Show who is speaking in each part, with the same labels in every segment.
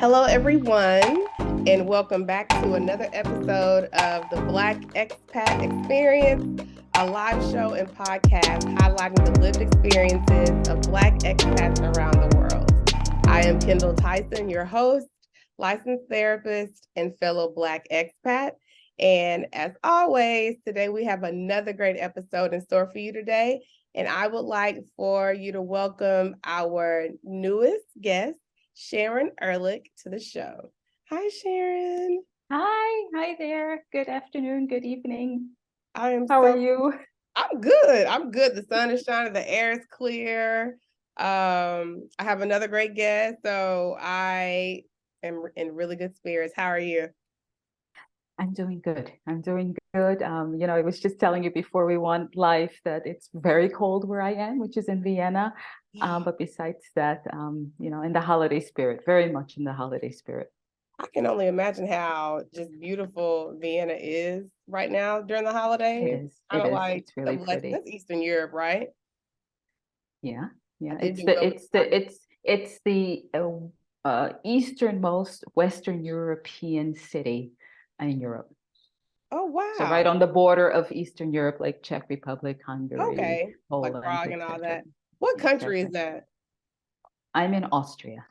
Speaker 1: Hello, everyone, and welcome back to another episode of the Black Expat Experience, a live show and podcast highlighting the lived experiences of Black expats around the world. I am Kendall Tyson, your host, licensed therapist, and fellow Black expat. And as always, today we have another great episode in store for you today. And I would like for you to welcome our newest guest, Sharon Ehrlich, to the show. Hi, Sharon.
Speaker 2: Hi there. Good afternoon, good evening.
Speaker 1: How
Speaker 2: are you?
Speaker 1: I'm good. The sun is shining, the air is clear. I have another great guest, so I am in really good spirits. How are you?
Speaker 2: I'm doing good. I was just telling you before we went live that it's very cold where I am, which is in Vienna. But besides that, in the holiday spirit, very much in the holiday spirit.
Speaker 1: I can only imagine how just beautiful Vienna is right now during the holidays.
Speaker 2: It is. Like it's really pretty.
Speaker 1: That's Eastern Europe, right?
Speaker 2: Yeah. It's the easternmost Western European city in Europe.
Speaker 1: Oh, wow.
Speaker 2: So right on the border of Eastern Europe, like Czech Republic, Hungary,
Speaker 1: Poland, like Prague and all that. What country is that?
Speaker 2: I'm in Austria.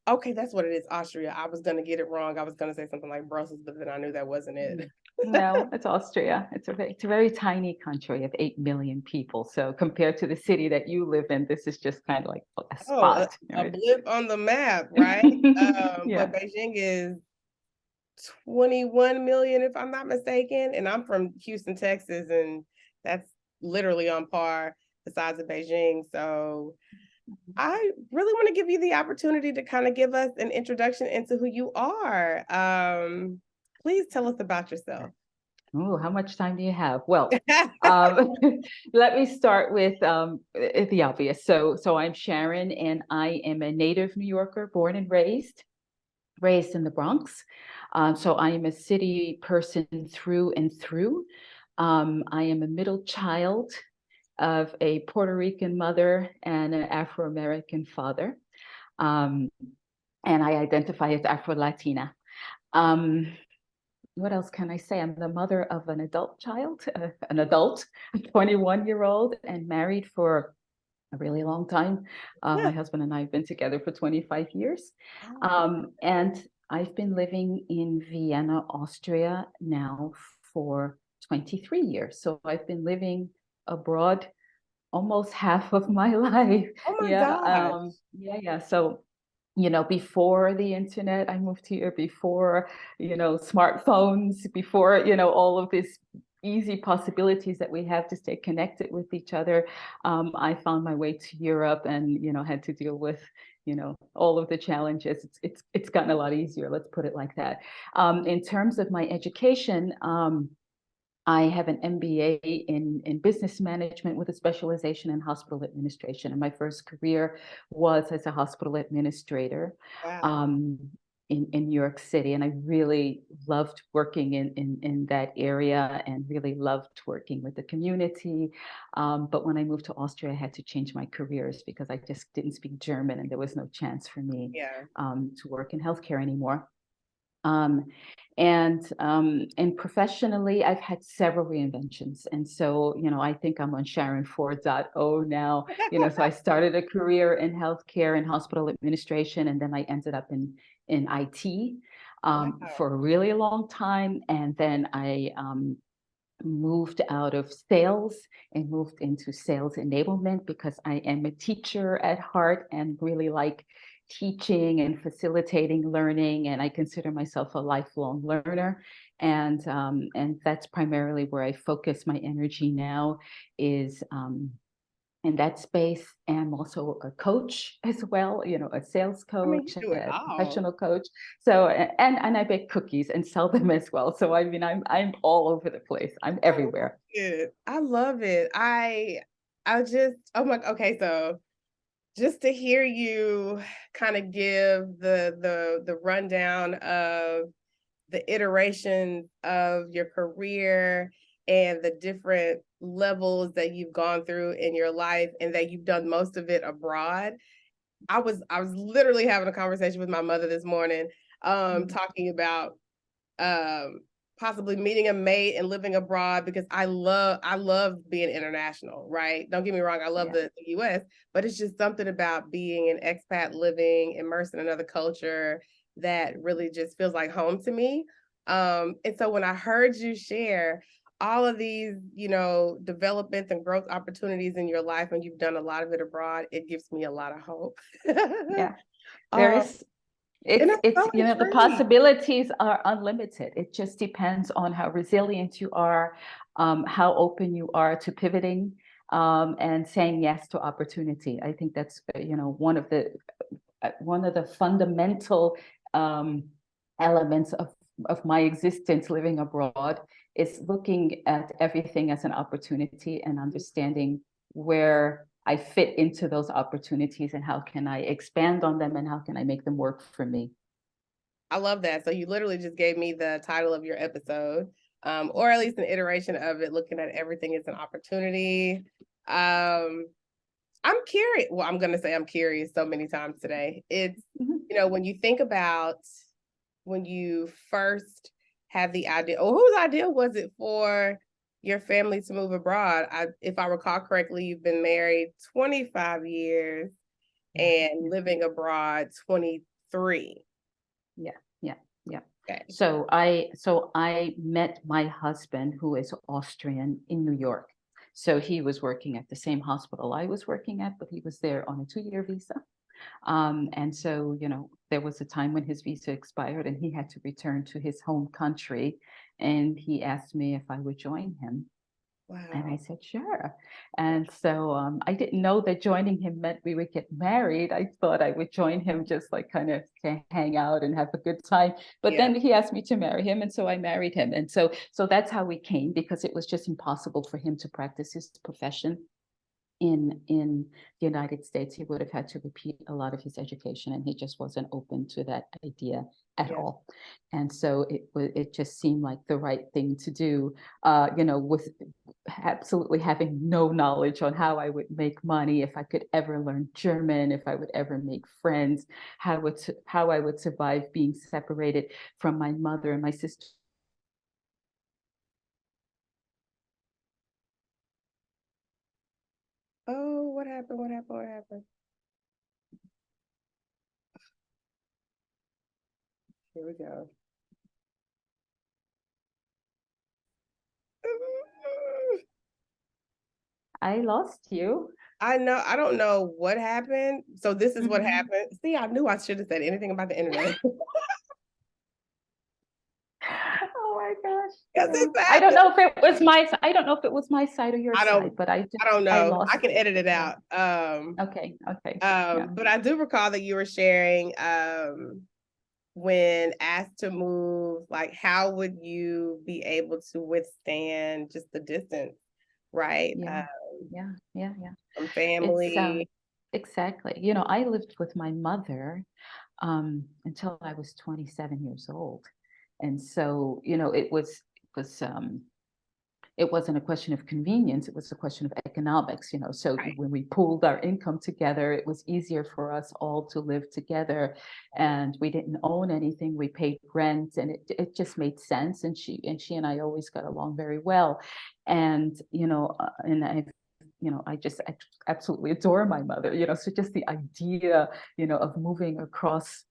Speaker 1: Okay, that's what it is, Austria. I was going to get it wrong. I was going to say something like Brussels, but then I knew that wasn't it.
Speaker 2: No, it's Austria. It's a very tiny country of 8 million people. So compared to the city that you live in, this is just kind of like a spot.
Speaker 1: A blip on the map, right?
Speaker 2: Yeah.
Speaker 1: But Beijing is 21 million, if I'm not mistaken. And I'm from Houston, Texas, and that's literally on par the size of Beijing. So I really want to give you the opportunity to kind of give us an introduction into who you are. Please tell us about yourself.
Speaker 2: Oh, how much time do you have? Well, let me start with the obvious. So I'm Sharon, and I am a native New Yorker, born and raised in the Bronx. So I am a city person through and through. I am a middle child of a Puerto Rican mother and an Afro-American father. And I identify as Afro-Latina. What else can I say? I'm the mother of an adult child, a 21-year-old, and married for a really long time. My husband and I have been together for 25 years. And I've been living in Vienna, Austria now for 23 years. So I've been living abroad almost half of my life.
Speaker 1: Oh my gosh.
Speaker 2: Yeah. So, before the internet, I moved here, before, smartphones, before, all of these easy possibilities that we have to stay connected with each other. I found my way to Europe and, had to deal with, all of the challenges. It's gotten a lot easier. Let's put it like that. In terms of my education, I have an MBA in business management with a specialization in hospital administration. And my first career was as a hospital administrator.
Speaker 1: Wow.
Speaker 2: In New York City. And I really loved working in that area and really loved working with the community. But when I moved to Austria, I had to change my careers because I just didn't speak German and there was no chance for me to work in healthcare anymore. And professionally, I've had several reinventions. And so, I think I'm on Sharon 4.0 now. So I started a career in healthcare and hospital administration, and then I ended up in IT for a really long time. And then I moved out of sales and moved into sales enablement because I am a teacher at heart and really like teaching and facilitating learning, and I consider myself a lifelong learner, and that's primarily where I focus my energy now is in that space. And I'm also a coach as well, a sales coach, a professional coach. So and I bake cookies and sell them as well. So I mean I'm all over the place. I'm everywhere.
Speaker 1: I love it. I just okay, so just to hear you kind of give the rundown of the iterations of your career and the different levels that you've gone through in your life and that you've done most of it abroad. I was literally having a conversation with my mother this morning. talking about possibly meeting a mate and living abroad, because I love being international, right? Don't get me wrong, I love the US, but it's just something about being an expat, living immersed in another culture, that really just feels like home to me. And so when I heard you share all of these, developments and growth opportunities in your life, and you've done a lot of it abroad, it gives me a lot of hope.
Speaker 2: Yeah, there
Speaker 1: um,
Speaker 2: is.
Speaker 1: and
Speaker 2: It's
Speaker 1: I'm
Speaker 2: it's
Speaker 1: so
Speaker 2: the
Speaker 1: intrigued.
Speaker 2: possibilities are unlimited. It just depends on how resilient you are, how open you are to pivoting, and saying yes to opportunity. I think that's one of the fundamental elements of my existence living abroad is looking at everything as an opportunity and understanding where I fit into those opportunities and how can I expand on them and how can I make them work for me.
Speaker 1: I love that. So you literally just gave me the title of your episode, or at least an iteration of it, looking at everything as an opportunity. I'm curious. Well, I'm going to say I'm curious so many times today. It's, when you think about when you first had the idea, or whose idea was it for your family to move abroad? If I recall correctly, you've been married 25 years and living abroad 23.
Speaker 2: Yeah, yeah, yeah.
Speaker 1: Okay.
Speaker 2: So I met my husband, who is Austrian, in New York. So he was working at the same hospital I was working at, but he was there on a 2-year visa. And so, there was a time when his visa expired and he had to return to his home country. And he asked me if I would join him. And I
Speaker 1: Wow.
Speaker 2: said, sure. And so I didn't know that joining him meant we would get married. I thought I would join him just like kind of to hang out and have a good time. But
Speaker 1: Yeah.
Speaker 2: then he asked me to marry him. And so I married him. And so that's how we came, because it was just impossible for him to practice his profession in the United States. He would have had to repeat a lot of his education, and he just wasn't open to that idea at
Speaker 1: Yeah.
Speaker 2: all. And so it just seemed like the right thing to do, with absolutely having no knowledge on how I would make money, if I could ever learn German, if I would ever make friends, how I would survive being separated from my mother and my sister.
Speaker 1: Oh, what happened? What happened? What happened? Here we go.
Speaker 2: I lost you.
Speaker 1: I know. I don't know what happened. So this is what
Speaker 2: Mhm.
Speaker 1: happened. See, I knew I should have said anything about the internet.
Speaker 2: Oh my gosh.
Speaker 1: Because
Speaker 2: Yeah.
Speaker 1: this happened.
Speaker 2: I don't know if it was my side or your
Speaker 1: I
Speaker 2: side,
Speaker 1: don't
Speaker 2: but
Speaker 1: I don't
Speaker 2: I
Speaker 1: know. I
Speaker 2: lost
Speaker 1: can
Speaker 2: you.
Speaker 1: edit it
Speaker 2: Yeah.
Speaker 1: out.
Speaker 2: Okay. Yeah.
Speaker 1: But I do recall that you were sharing when asked to move, like how would you be able to withstand just the distance, right?
Speaker 2: Yeah. Yeah. Yeah. Yeah.
Speaker 1: From
Speaker 2: It's
Speaker 1: family.
Speaker 2: exactly. I lived with my mother until I was 27 years old. And so, it wasn't a question of convenience, it was a question of economics. So
Speaker 1: Right.
Speaker 2: when we pooled our income together, it was easier for us all to live together, and we didn't own anything. We paid rent, and it just made sense, and she and I always got along very well. And I absolutely adore my mother. So just the idea of moving across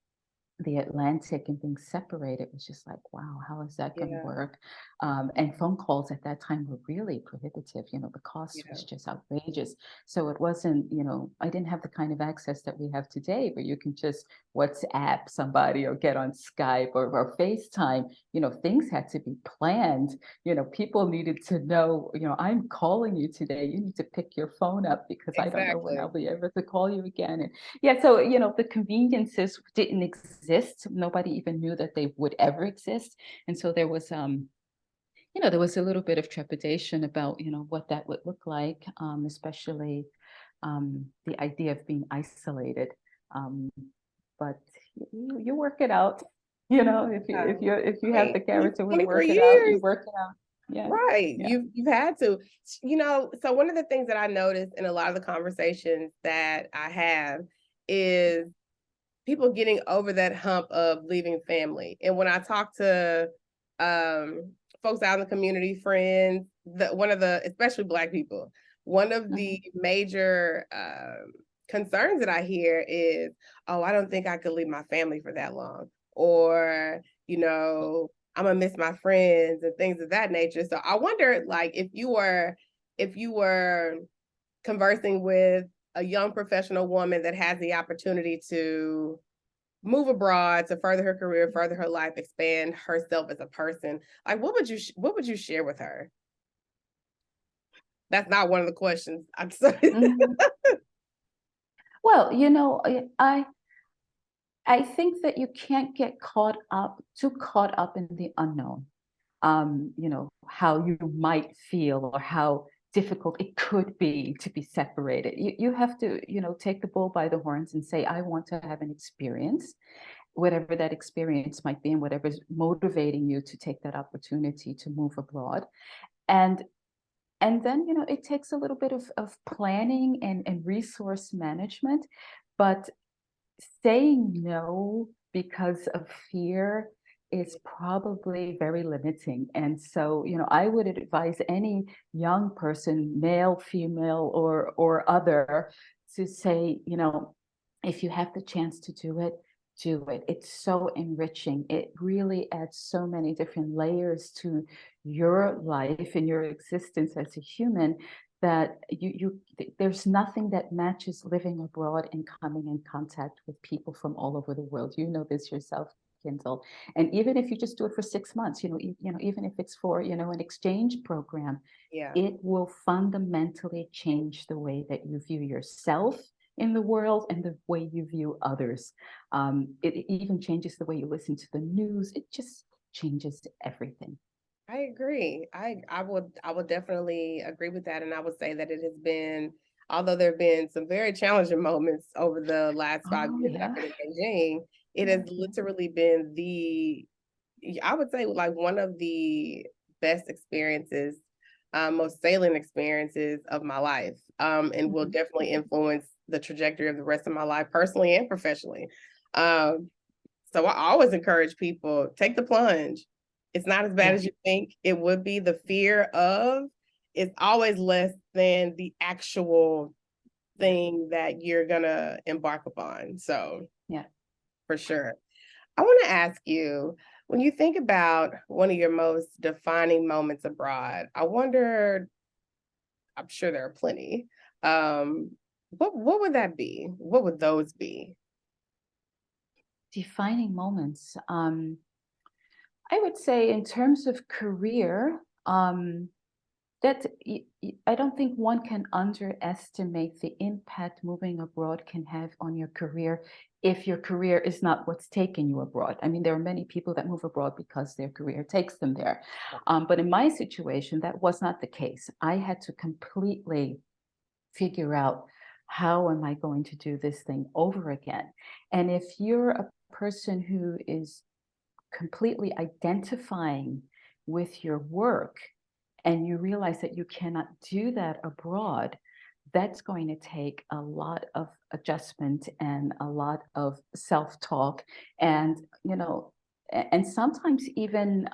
Speaker 2: the Atlantic and being separated was just like, wow, how is that going to
Speaker 1: Yeah.
Speaker 2: work? And phone calls at that time were really prohibitive. The cost
Speaker 1: Yeah.
Speaker 2: was just outrageous. So it wasn't, I didn't have the kind of access that we have today, where you can just WhatsApp somebody or get on Skype or FaceTime. Things had to be planned. People needed to know, I'm calling you today. You need to pick your phone up, because I don't know when
Speaker 1: Exactly.
Speaker 2: I'll be able to call you again. And yeah, so the conveniences didn't exist. Nobody even knew that they would ever exist. And so there was a little bit of trepidation about, what that would look like, especially the idea of being isolated. Um, but you work it out. If you have
Speaker 1: Right.
Speaker 2: the character to work
Speaker 1: 23
Speaker 2: it out, you
Speaker 1: years.
Speaker 2: work it out. Yeah,
Speaker 1: Right.
Speaker 2: yeah.
Speaker 1: You've had to. So one of the things that I noticed in a lot of the conversations that I have is people getting over that hump of leaving family. And when I talk to folks out in the community, friends, one of the, especially Black people, one of the major concerns that I hear is, oh, I don't think I could leave my family for that long. Or, you know, I'm gonna miss my friends and things of that nature. So I wonder, like, if you were conversing with a young professional woman that has the opportunity to move abroad to further her career, further her life, expand herself as a person, like what would you share with her? That's not one of the questions. I'm sorry.
Speaker 2: Mhm. Well, I think that you can't get too caught up in the unknown. How you might feel or how difficult it could be to be separated. You have to, take the bull by the horns and say, I want to have an experience, whatever that experience might be, and whatever's motivating you to take that opportunity to move abroad. And and then, it takes a little bit of planning and resource management, but saying no because of fear is probably very limiting. And so, I would advise any young person, male, female, or other, to say, if you have the chance to do it, do it. It's so enriching. It really adds so many different layers to your life and your existence as a human, that there's nothing that matches living abroad and coming in contact with people from all over the world. You know this yourself, Kindle. And even if you just do it for 6 months, even if it's for, an exchange program,
Speaker 1: Yeah,
Speaker 2: it will fundamentally change the way that you view yourself in the world and the way you view others. It even changes the way you listen to the news. It just changes everything.
Speaker 1: I agree. I would definitely agree with that. And I would say that it has been, although there have been some very challenging moments over the last five
Speaker 2: Oh,
Speaker 1: years that I've
Speaker 2: yeah.
Speaker 1: been in Beijing, it
Speaker 2: Yeah.
Speaker 1: has literally been I would say, like, one of the best experiences, most salient experiences of my life, and will
Speaker 2: Mhm.
Speaker 1: definitely influence the trajectory of the rest of my life, personally and professionally. Um, so I always encourage people, take the plunge. It's not as bad
Speaker 2: Yeah.
Speaker 1: as you think it would be. The fear of is always less than the actual
Speaker 2: Yeah.
Speaker 1: thing that you're gonna embark upon. So
Speaker 2: Yeah.
Speaker 1: for sure. I want to ask you, when you think about one of your most defining moments abroad, I wonder, I'm sure there are plenty. What would that be? What would those be?
Speaker 2: Defining moments. I would say in terms of career, that I don't think one can underestimate the impact moving abroad can have on your career if your career is not what's taking you abroad. I mean, there are many people that move abroad because their career takes them there. But in my situation, that was not the case. I had to completely figure out, how am I going to do this thing over again? And if you're a person who is completely identifying with your work and you realize that you cannot do that abroad, that's going to take a lot of adjustment and a lot of self-talk, and and sometimes even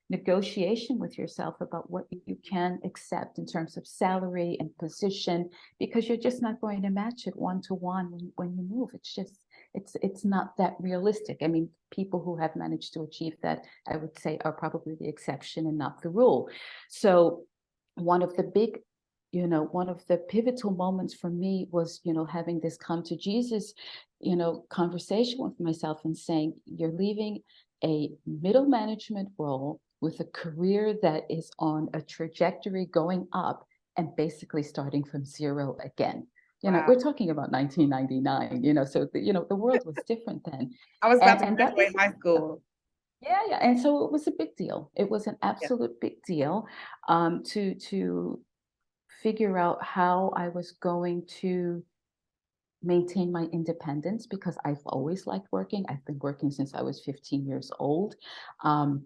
Speaker 2: negotiation with yourself about what you can accept in terms of salary and position, because you're just not going to match it one to one when you move. It's not that realistic. I mean, people who have managed to achieve that, I would say, are probably the exception and not the rule. So one of the big, one of the pivotal moments for me was, having this come to Jesus, conversation with myself and saying, you're leaving a middle management role with a career that is on a trajectory going up and basically starting from zero again.
Speaker 1: Wow.
Speaker 2: We're talking about 1999, so the world was different then.
Speaker 1: I was about to
Speaker 2: And that
Speaker 1: graduate
Speaker 2: was,
Speaker 1: high school.
Speaker 2: yeah, yeah. And so it was a big deal. It was an
Speaker 1: Yeah.
Speaker 2: absolute big deal, to figure out how I was going to maintain my independence, because I've always liked working. I've been working since I was 15 years old. Um,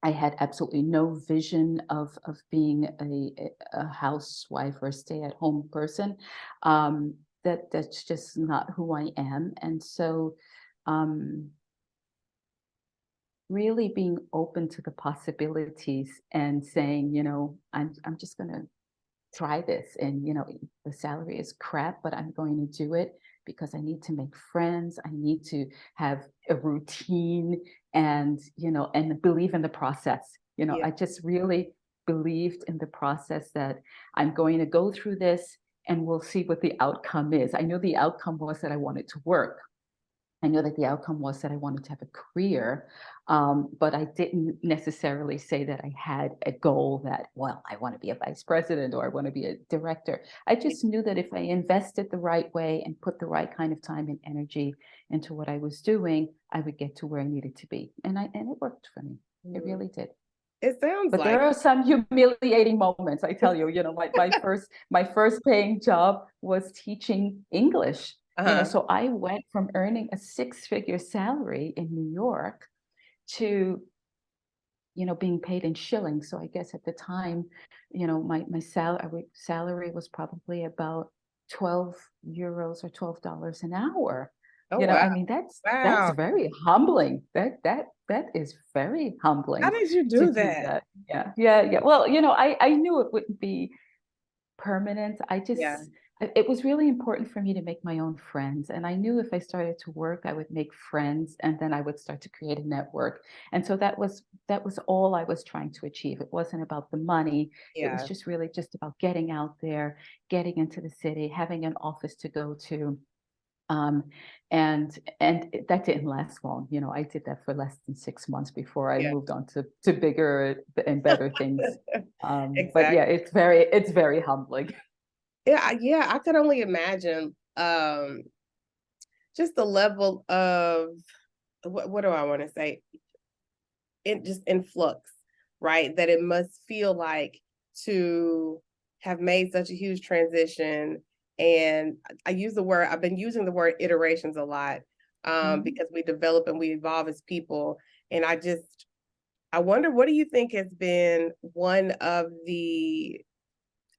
Speaker 2: I had absolutely no vision of being a housewife or a stay-at-home person. Um, that's just not who I am. And so really being open to the possibilities and saying, I'm just going to try this. And, the salary is crap, but I'm going to do it because I need to make friends. I need to have a routine and, and believe in the process.
Speaker 1: Yeah.
Speaker 2: I just really believed in the process that I'm going to go through this and we'll see what the outcome is. I knew the outcome was that I wanted to work. I know that the outcome was that I wanted to have a career, but I didn't necessarily say that I had a goal that, well, I want to be a vice president or I want to be a director. I just knew that if I invested the right way and put the right kind of time and energy into what I was doing, I would get to where I needed to be. And it worked for me. It really did.
Speaker 1: It sounds
Speaker 2: But there
Speaker 1: like
Speaker 2: are some humiliating moments. I tell you, my first paying job was teaching English. So I went from earning a 6-figure salary in New York to, being paid in shillings. So I guess at the time, my salary was probably about 12 euros or $12 an hour.
Speaker 1: Oh, wow.
Speaker 2: I mean, that's
Speaker 1: Wow.
Speaker 2: very humbling. That is very humbling
Speaker 1: How did you
Speaker 2: to
Speaker 1: do
Speaker 2: do
Speaker 1: that?
Speaker 2: that. Yeah. Well, I knew it wouldn't be permanent.
Speaker 1: Yeah.
Speaker 2: It was really important for me to make my own friends. And I knew if I started to work, I would make friends and then I would start to create a network. And so that was all I was trying to achieve. It wasn't about the money. It was
Speaker 1: Yeah.
Speaker 2: just really just about getting out there, getting into the city, having an office to go to. And that didn't last long. I did that for less than 6 months before I
Speaker 1: Yeah.
Speaker 2: moved on to bigger and better things. But
Speaker 1: Exactly.
Speaker 2: yeah, it's very humbling.
Speaker 1: Yeah, I could only imagine just the level of what do I want to say? It just influx, right? That it must feel like to have made such a huge transition. And I've been using the word iterations a lot because we develop and we evolve as people. And I wonder, what do you think has been one of the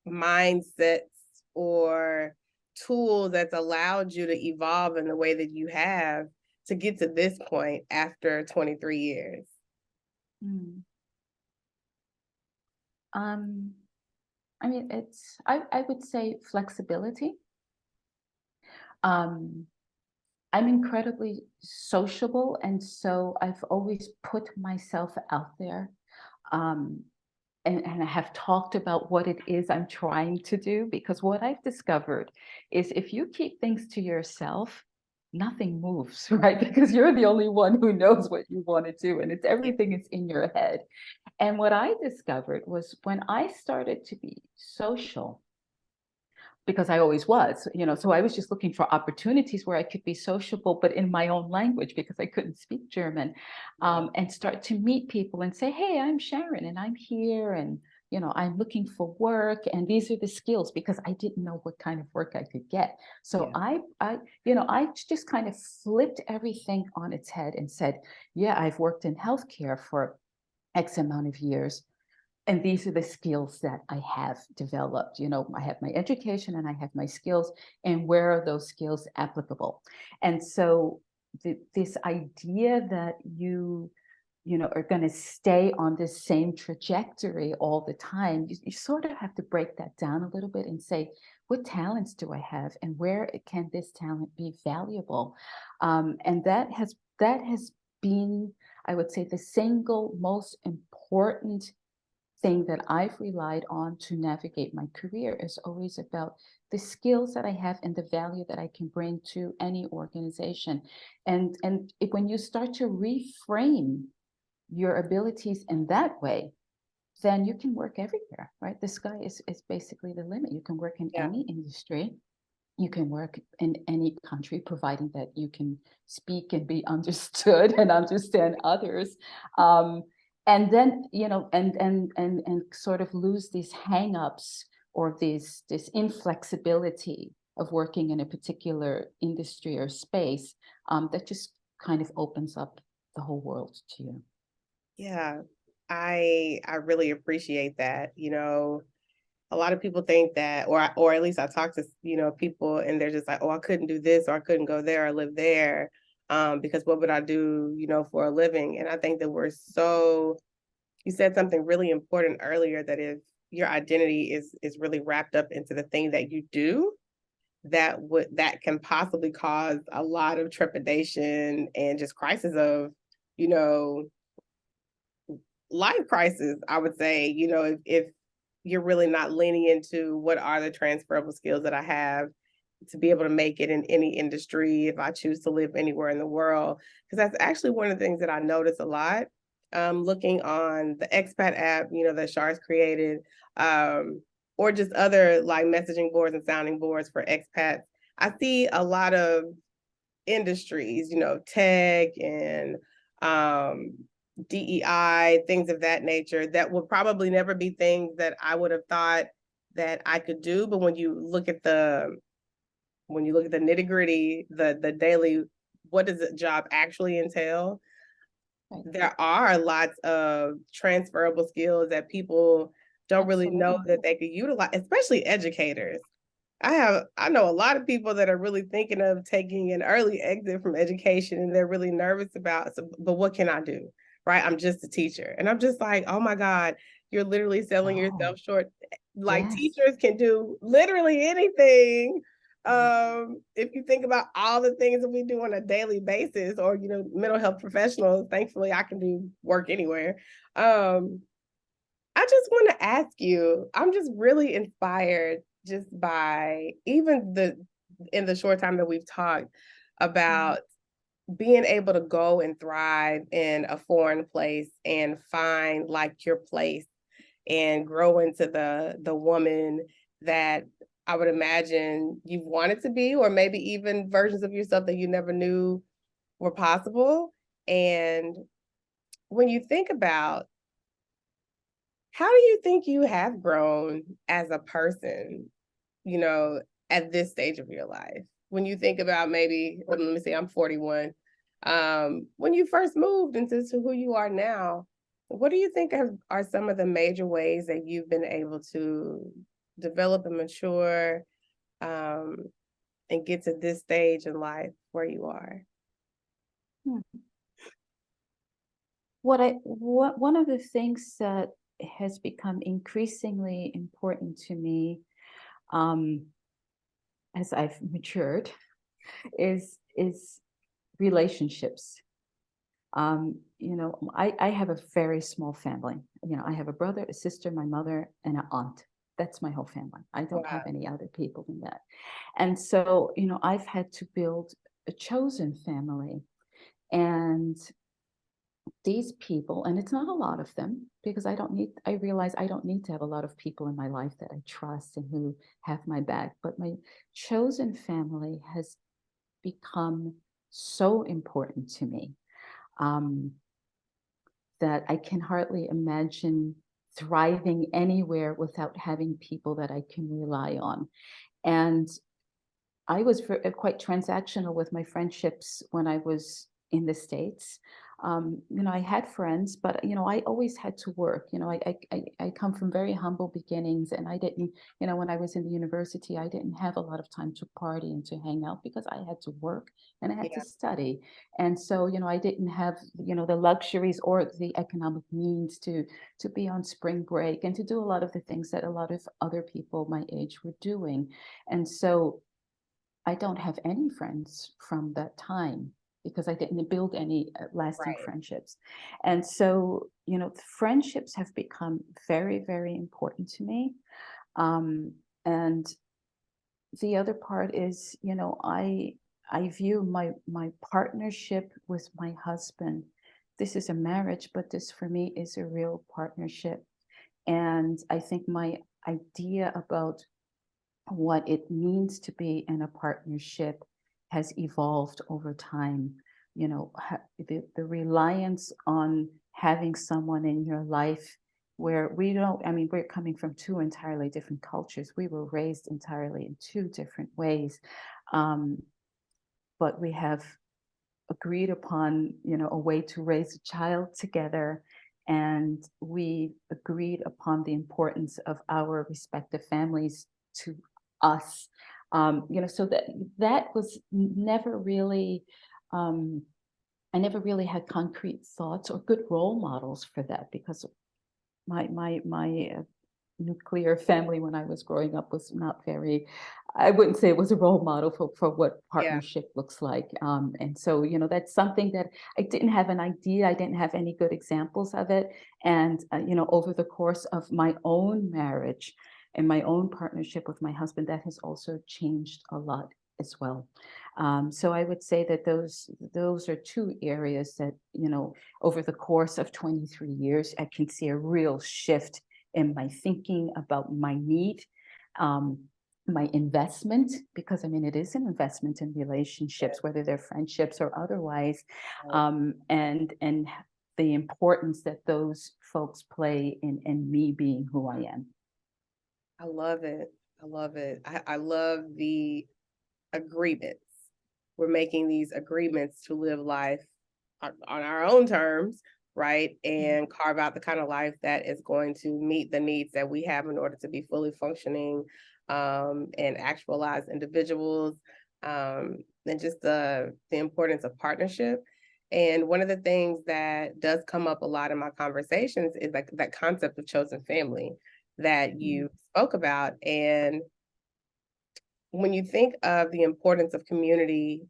Speaker 1: mindsets or tools that's allowed you to evolve in the way that you have to get to this point after 23 years?
Speaker 2: Mm. I mean, I would say flexibility. Um, I'm incredibly sociable, and so I've always put myself out there. Um, and I have talked about what it is I'm trying to do, because what I've discovered is if you keep things to yourself, nothing moves, right? Because you're the only one who knows what you want to do, and it's
Speaker 1: Yeah.
Speaker 2: everything is in your head. And what I discovered was when I started to be social, because I always was, so I was just looking for opportunities where I could be sociable, but in my own language because I couldn't speak German, and start to meet people and say, hey, I'm Sharon and I'm here and, I'm looking for work and these are the skills, because I didn't know what kind of work I could get. So
Speaker 1: Yeah.
Speaker 2: I just kind of flipped everything on its head and said, yeah, I've worked in healthcare for X amount of years. And these are the skills that I have developed. I have my education and I have my skills, and where are those skills applicable? And so this idea that are going to stay on this same trajectory all the time, you sort of have to break that down a little bit and say, what talents do I have and where can this talent be valuable? And that has been, I would say, the single most important thing that I've relied on to navigate my career is always about the skills that I have and the value that I can bring to any organization. And when you start to reframe your abilities in that way, then you can work everywhere, right? The sky is basically the limit. You can work in
Speaker 1: Yeah.
Speaker 2: any industry. You can work in any country, providing that you can speak and be understood and understand others. And then, and sort of lose these hangups or this inflexibility of working in a particular industry or space, that just kind of opens up the whole world to you.
Speaker 1: Yeah. I really appreciate that. a lot of people think that, or at least I talk to, people and they're just like, oh, I couldn't do this, or I couldn't go there or live there, because what would I do, for a living? And I think that you said something really important earlier, that if your identity is really wrapped up into the thing that you do, that can possibly cause a lot of trepidation and just crisis of, life crisis, I would say, if you're really not leaning into what are the transferable skills that I have to be able to make it in any industry if I choose to live anywhere in the world. Because that's actually one of the things that I notice a lot, looking on the expat app, that Char's created, or just other like messaging boards and sounding boards for expats. I see a lot of industries, tech and DEI, things of that nature, that would probably never be things that I would have thought that I could do. But when you look at the nitty gritty, the daily, what does the job actually entail? Right. There are lots of transferable skills that people don't really know that they could utilize, especially educators. I know a lot of people that are really thinking of taking an early exit from education, and they're really nervous about, but what can I do? Right? I'm just a teacher. And I'm just like, oh my God, you're literally selling yourself short. Like, yes, teachers can do literally anything. If you think about all the things that we do on a daily basis, or, mental health professionals, thankfully I can do work anywhere. I just want to ask you, I'm just really inspired just by even in the short time that we've talked about being able to go and thrive in a foreign place and find like your place and grow into the woman that I would imagine you've wanted to be, or maybe even versions of yourself that you never knew were possible. And when you think about, how do you think you have grown as a person, at this stage of your life? When you think about maybe, let me see, I'm 41. When you first moved into who you are now, what do you think are some of the major ways that you've been able to develop and mature, and get to this stage in life where you are?
Speaker 2: One of the things that has become increasingly important to me, as I've matured, is relationships. I have a very small family. I have a brother, a sister, my mother, and an aunt. That's my whole family. I don't have any other people than that. And so, I've had to build a chosen family. And these people, and it's not a lot of them, because I realize I don't need to have a lot of people in my life that I trust and who have my back. But my chosen family has become so important to me, that I can hardly imagine thriving anywhere without having people that I can rely on. And I was quite transactional with my friendships when I was in the States. I had friends, but, I always had to work. I come from very humble beginnings, and I didn't, when I was in the university, I didn't have a lot of time to party and to hang out, because I had to work and I had to study. And so, I didn't have, the luxuries or the economic means to be on spring break and to do a lot of the things that a lot of other people my age were doing. And so I don't have any friends from that time, because I didn't build any lasting friendships. And so, friendships have become very, very important to me. And the other part is, I view my partnership with my husband. This is a marriage, but this for me is a real partnership. And I think my idea about what it means to be in a partnership has evolved over time. The reliance on having someone in your life where we're coming from two entirely different cultures. We were raised entirely in two different ways. But we have agreed upon, a way to raise a child together. and we agreed upon the importance of our respective families to us. So that was never really, I never really had concrete thoughts or good role models for that, because my nuclear family when I was growing up was not very, I wouldn't say it was a role model for what
Speaker 1: Yeah.
Speaker 2: partnership looks like. And so, that's something that I didn't have an idea. I didn't have any good examples of it. And, over the course of my own marriage and my own partnership with my husband, that has also changed a lot as well. So I would say that those are two areas that, over the course of 23 years, I can see a real shift in my thinking about my need, my investment, because I mean, it is an investment in relationships, whether they're friendships or otherwise, and the importance that those folks play in me being who I am.
Speaker 1: I love it. I love it. I love the agreements. We're making these agreements to live life on our own terms, right? And carve out the kind of life that is going to meet the needs that we have in order to be fully functioning and actualized individuals, and just the importance of partnership. And one of the things that does come up a lot in my conversations is like that concept of chosen family that you spoke about. And when you think of the importance of community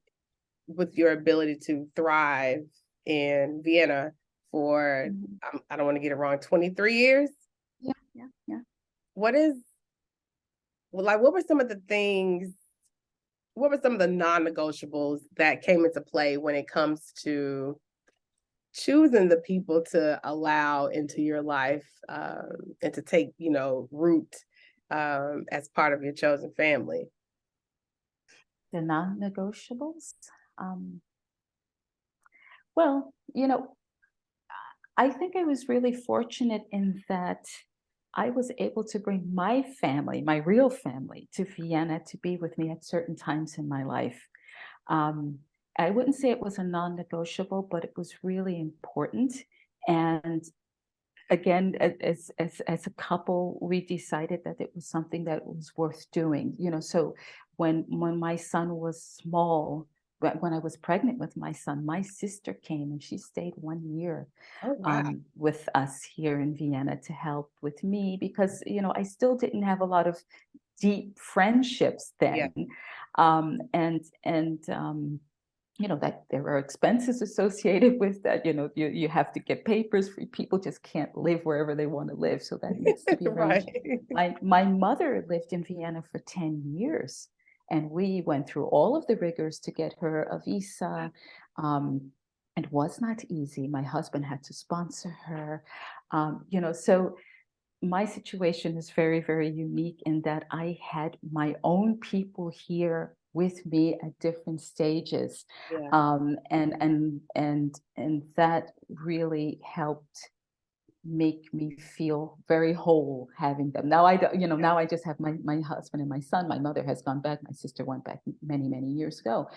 Speaker 1: with your ability to thrive in Vienna for, I don't want to get it wrong, 23 years.
Speaker 2: Yeah.
Speaker 1: What is, well, like, what were some of the things, what were some of the non-negotiables that came into play when it comes to choosing the people to allow into your life, and to take, root as part of your chosen family?
Speaker 2: The non-negotiables. Well, I think I was really fortunate in that I was able to bring my family, my real family, to Vienna to be with me at certain times in my life. Um, I wouldn't say it was a non-negotiable, but it was really important. And again, as a couple, we decided that it was something that was worth doing. So when my son was small, when I was pregnant with my son, my sister came and she stayed 1 year
Speaker 1: Oh, wow.
Speaker 2: with us here in Vienna to help with me, because I still didn't have a lot of deep friendships
Speaker 1: Yeah.
Speaker 2: then, and that there are expenses associated with that. You have to get papers. People just can't live wherever they want to live, so that needs to be
Speaker 1: Right.
Speaker 2: arranged. My mother lived in Vienna for 10 years, and we went through all of the rigors to get her a visa. It was not easy. My husband had to sponsor her. So my situation is very, very unique in that I had my own people here with me at different stages.
Speaker 1: Yeah.
Speaker 2: And that really helped make me feel very whole having them. Now I don't, now I just have my husband and my son. My mother has gone back. My sister went back many, many years ago.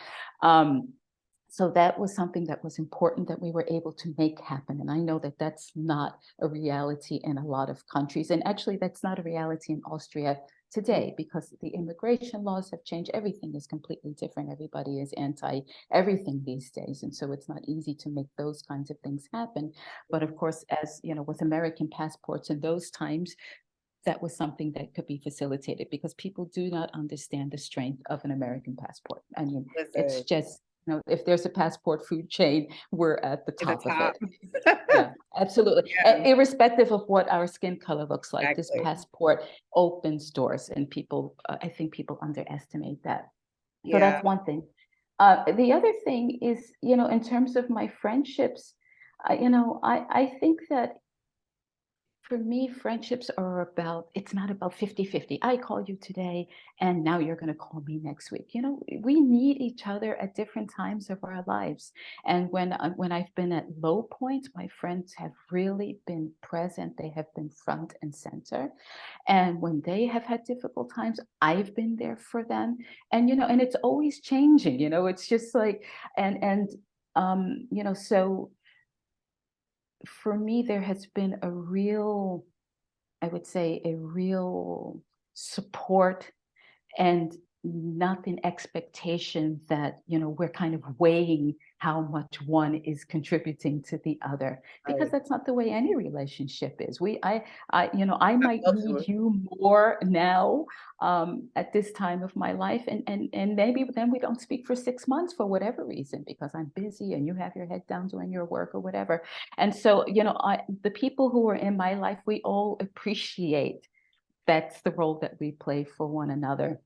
Speaker 2: So that was something that was important that we were able to make happen. And I know that that's not a reality in a lot of countries. And actually, that's not a reality in Austria today, because the immigration laws have changed. Everything is completely different. Everybody is anti everything these days. And so it's not easy to make those kinds of things happen. But of course, as with American passports in those times, that was something that could be facilitated, because people do not understand the strength of an American passport. I mean, it's
Speaker 1: Listen,
Speaker 2: just, if there's a passport food chain, we're at the
Speaker 1: at the
Speaker 2: top of
Speaker 1: top.
Speaker 2: it. Yeah, absolutely.
Speaker 1: Yeah,
Speaker 2: Irrespective of what our skin color looks like, this
Speaker 1: exactly.
Speaker 2: passport opens doors, and people, I think people underestimate that. So
Speaker 1: Yeah.
Speaker 2: that's one thing. The other thing is, in terms of my friendships, I think that for me, friendships are about, it's not about 50-50. I call you today and now you're going to call me next week. We need each other at different times of our lives. And when I've been at low points, my friends have really been present. They have been front and center. And when they have had difficult times, I've been there for them. And it's always changing, it's just like, so for me, there has been a real, I would say, a real support and not an expectation that, we're kind of weighing how much one is contributing to the other, because
Speaker 1: Right.
Speaker 2: that's not the way any relationship is. I might
Speaker 1: Go to
Speaker 2: need
Speaker 1: it.
Speaker 2: you more now, at this time of my life, and maybe then we don't speak for 6 months for whatever reason, because I'm busy and you have your head down doing your work or whatever. And so, the people who are in my life, we all appreciate that's the role that we play for one another.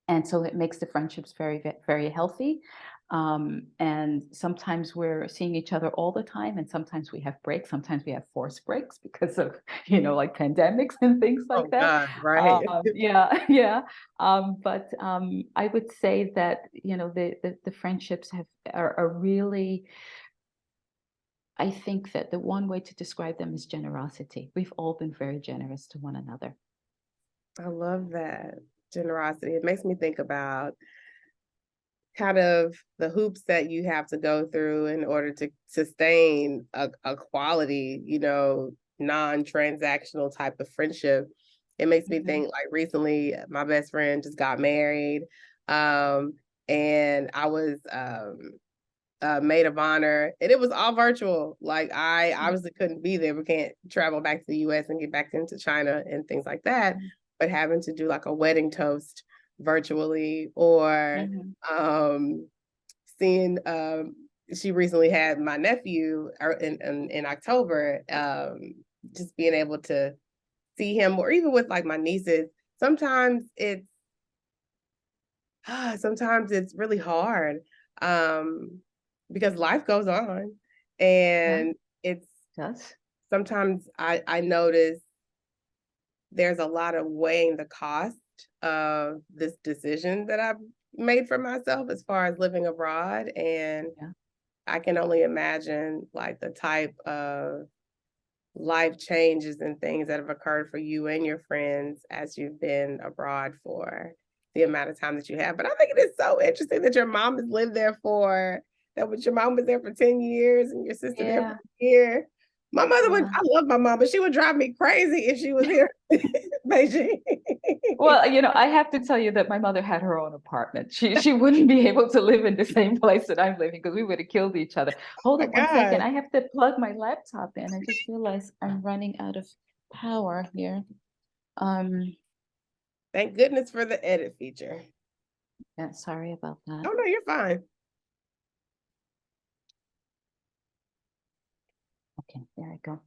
Speaker 2: And so it makes the friendships very, very healthy. And sometimes we're seeing each other all the time, and sometimes we have breaks. Sometimes we have forced breaks because of, like pandemics and things like
Speaker 1: Oh
Speaker 2: that.
Speaker 1: God, right.
Speaker 2: Yeah, yeah. But I would say that, the friendships are really, I think that the one way to describe them is generosity. We've all been very generous to one another.
Speaker 1: I love that generosity. It makes me think about kind of the hoops that you have to go through in order to sustain a quality, non-transactional type of friendship. It makes me
Speaker 2: Mhm.
Speaker 1: think, like, recently my best friend just got married. And I was maid of honor, and it was all virtual. Like, I obviously couldn't be there. We can't travel back to the US and get back into China and things like that,
Speaker 2: Mhm.
Speaker 1: but having to do like a wedding toast virtually, or
Speaker 2: Mhm.
Speaker 1: um seeing she recently had my nephew in October. Just being able to see him, or even with like my nieces, sometimes it's sometimes it's really hard, um, because life goes on,
Speaker 2: Yeah,
Speaker 1: and it's
Speaker 2: does.
Speaker 1: sometimes I notice there's a lot of weighing the cost of this decision that I've made for myself as far as living abroad, and
Speaker 2: Yeah.
Speaker 1: I can only imagine like the type of life changes and things that have occurred for you and your friends as you've been abroad for the amount of time that you have. But I think it is so interesting that your mom has lived there your mom was there for 10 years and your sister there for
Speaker 2: Yeah,
Speaker 1: a year.
Speaker 2: yeah.
Speaker 1: I love my mom, but she would drive me crazy if she was here in Beijing.
Speaker 2: Well, I have to tell you that my mother had her own apartment. She wouldn't be able to live in the same place that I'm living, because we would have killed each other. Hold
Speaker 1: My
Speaker 2: on one second.
Speaker 1: God.
Speaker 2: I have to plug my laptop in. I just realized I'm running out of power here. Um,
Speaker 1: Thank goodness for the edit feature.
Speaker 2: yeah, sorry about that.
Speaker 1: Oh no, you're fine.
Speaker 2: Okay, there I go.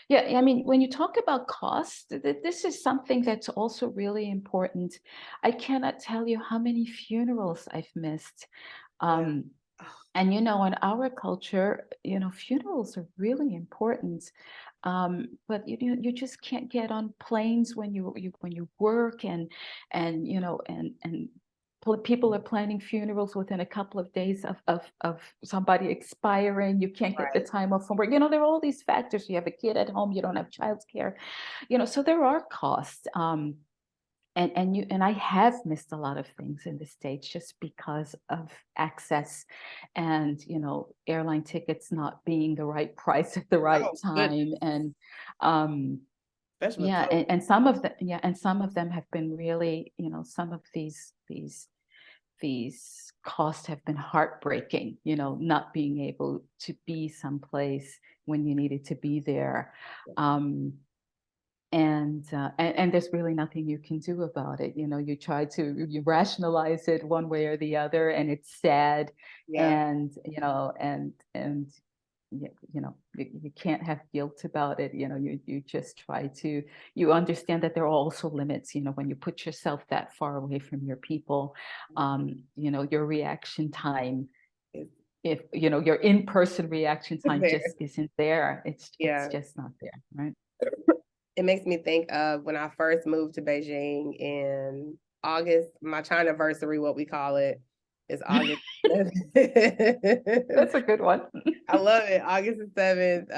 Speaker 2: Yeah, I mean, when you talk about cost, this is something that's also really important. I cannot tell you how many funerals I've missed.
Speaker 1: Yeah.
Speaker 2: Um, And in our culture, funerals are really important. But you just can't get on planes when you work, and people are planning funerals within a couple of days of somebody expiring. You can't get the
Speaker 1: Right.
Speaker 2: time off from work. There are all these factors. You have a kid at home, you don't have childcare, so there are costs. And I have missed a lot of things in the States just because of access, and airline tickets not being the right price at the right
Speaker 1: Oh goodness.
Speaker 2: time. And um
Speaker 1: Especially with
Speaker 2: yeah,
Speaker 1: COVID.
Speaker 2: and some of them have been really, some of these costs have been heartbreaking, not being able to be someplace when you needed to be there. Um and there's really nothing you can do about it. You rationalize it one way or the other, and it's sad.
Speaker 1: Yeah.
Speaker 2: And you can't have guilt about it. You just try to, you understand that there are also limits, when you put yourself that far away from your people. Your reaction time,
Speaker 1: It's
Speaker 2: if your in-person reaction time
Speaker 1: there.
Speaker 2: just isn't there. It's
Speaker 1: Yeah.
Speaker 2: just not there, right?
Speaker 1: It makes me think of when I first moved to Beijing in August. My China-versary, what we call it, is August 7th.
Speaker 2: That's a good one.
Speaker 1: I love it. August the 7th,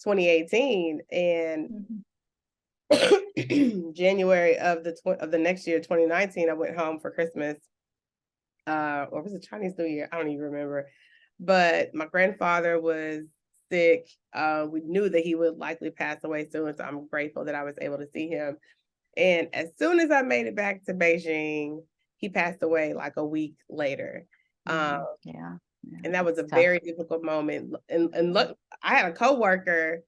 Speaker 1: 2018. And
Speaker 2: Mhm.
Speaker 1: January of the next year, 2019, I went home for Christmas. Or was it Chinese New Year? I don't even remember. But my grandfather was sick. We knew that he would likely pass away soon, so I'm grateful that I was able to see him. And as soon as I made it back to Beijing, he passed away like a week later.
Speaker 2: Yeah.
Speaker 1: And that was a
Speaker 2: It's tough.
Speaker 1: very difficult moment. And look, I had a coworker,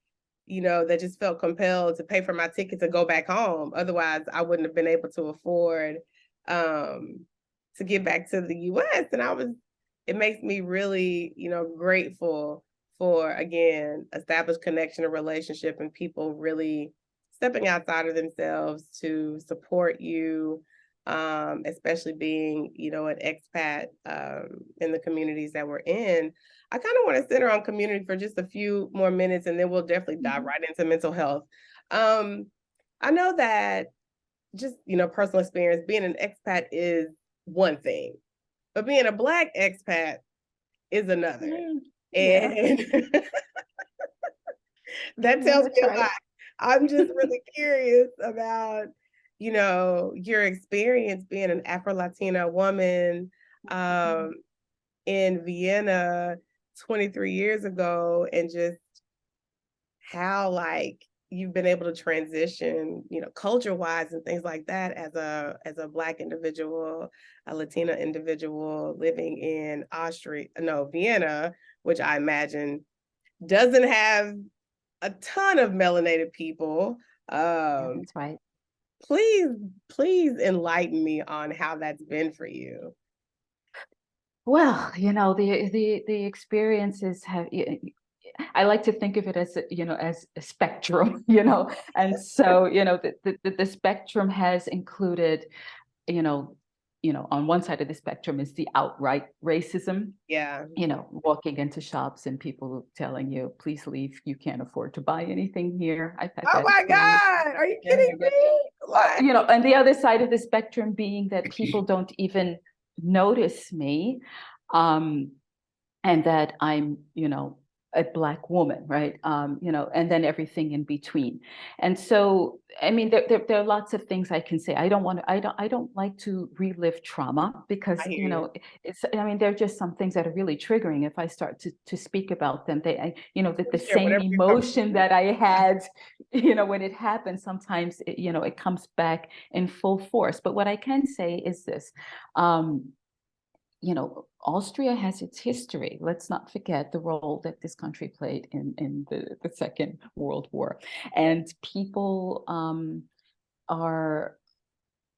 Speaker 1: that just felt compelled to pay for my ticket to go back home. Otherwise, I wouldn't have been able to afford to get back to the US. And it makes me really, grateful for, again, established connection and relationship and people really stepping outside of themselves to support you, especially being, an expat in the communities that we're in. I kind of want to center on community for just a few more minutes, and then we'll definitely dive right into mental health. I know that just, personal experience, being an expat is one thing, but being a Black expat is another.
Speaker 2: Yeah.
Speaker 1: And that tells me a lot. I'm just really curious about, your experience being an Afro-Latina woman in Vienna 23 years ago, and just how like you've been able to transition, culture-wise and things like that as a Black individual, a Latina individual living in Vienna, which I imagine doesn't have a ton of melanated people.
Speaker 2: Yeah, that's right.
Speaker 1: Please enlighten me on how that's been for you.
Speaker 2: Well, the experiences have. I like to think of it as as a spectrum, and so the spectrum has included, you know, on one side of the spectrum is the outright racism.
Speaker 1: Yeah.
Speaker 2: Walking into shops and people telling you, please leave, you can't afford to buy anything here. I've had
Speaker 1: Oh
Speaker 2: that
Speaker 1: my
Speaker 2: experience.
Speaker 1: God, are you kidding me? What?
Speaker 2: And the other side of the spectrum being that people don't even notice me, and that I'm, a Black woman, right? And then everything in between. And so, I mean, there are lots of things I can say. I don't like to relive trauma because, there are just some things that are really triggering. If I start to speak about them, the same emotion that I had, when it happened, sometimes, it comes back in full force. But what I can say is this, Austria has its history. Let's not forget the role that this country played in the Second World War. And people are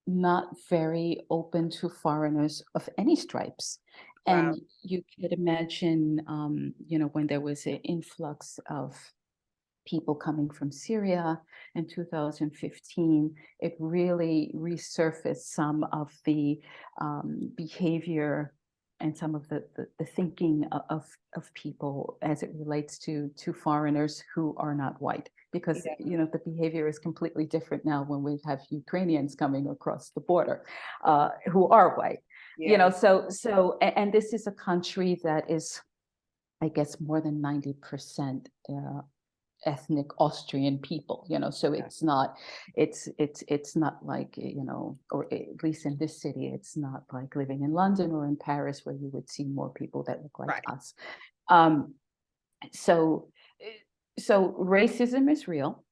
Speaker 2: not very open to foreigners of any stripes.
Speaker 1: Wow.
Speaker 2: And you could imagine, when there was an influx of people coming from Syria in 2015, it really resurfaced some of the behavior and some of the thinking of people as it relates to foreigners who are not white, because the behavior is completely different now when we have Ukrainians coming across the border who are white. And this is a country that is, I guess, more than 90% ethnic Austrian people, so it's not like, or at least in this city, it's not like living in London or in Paris where you would see more people that look like us. So racism is real.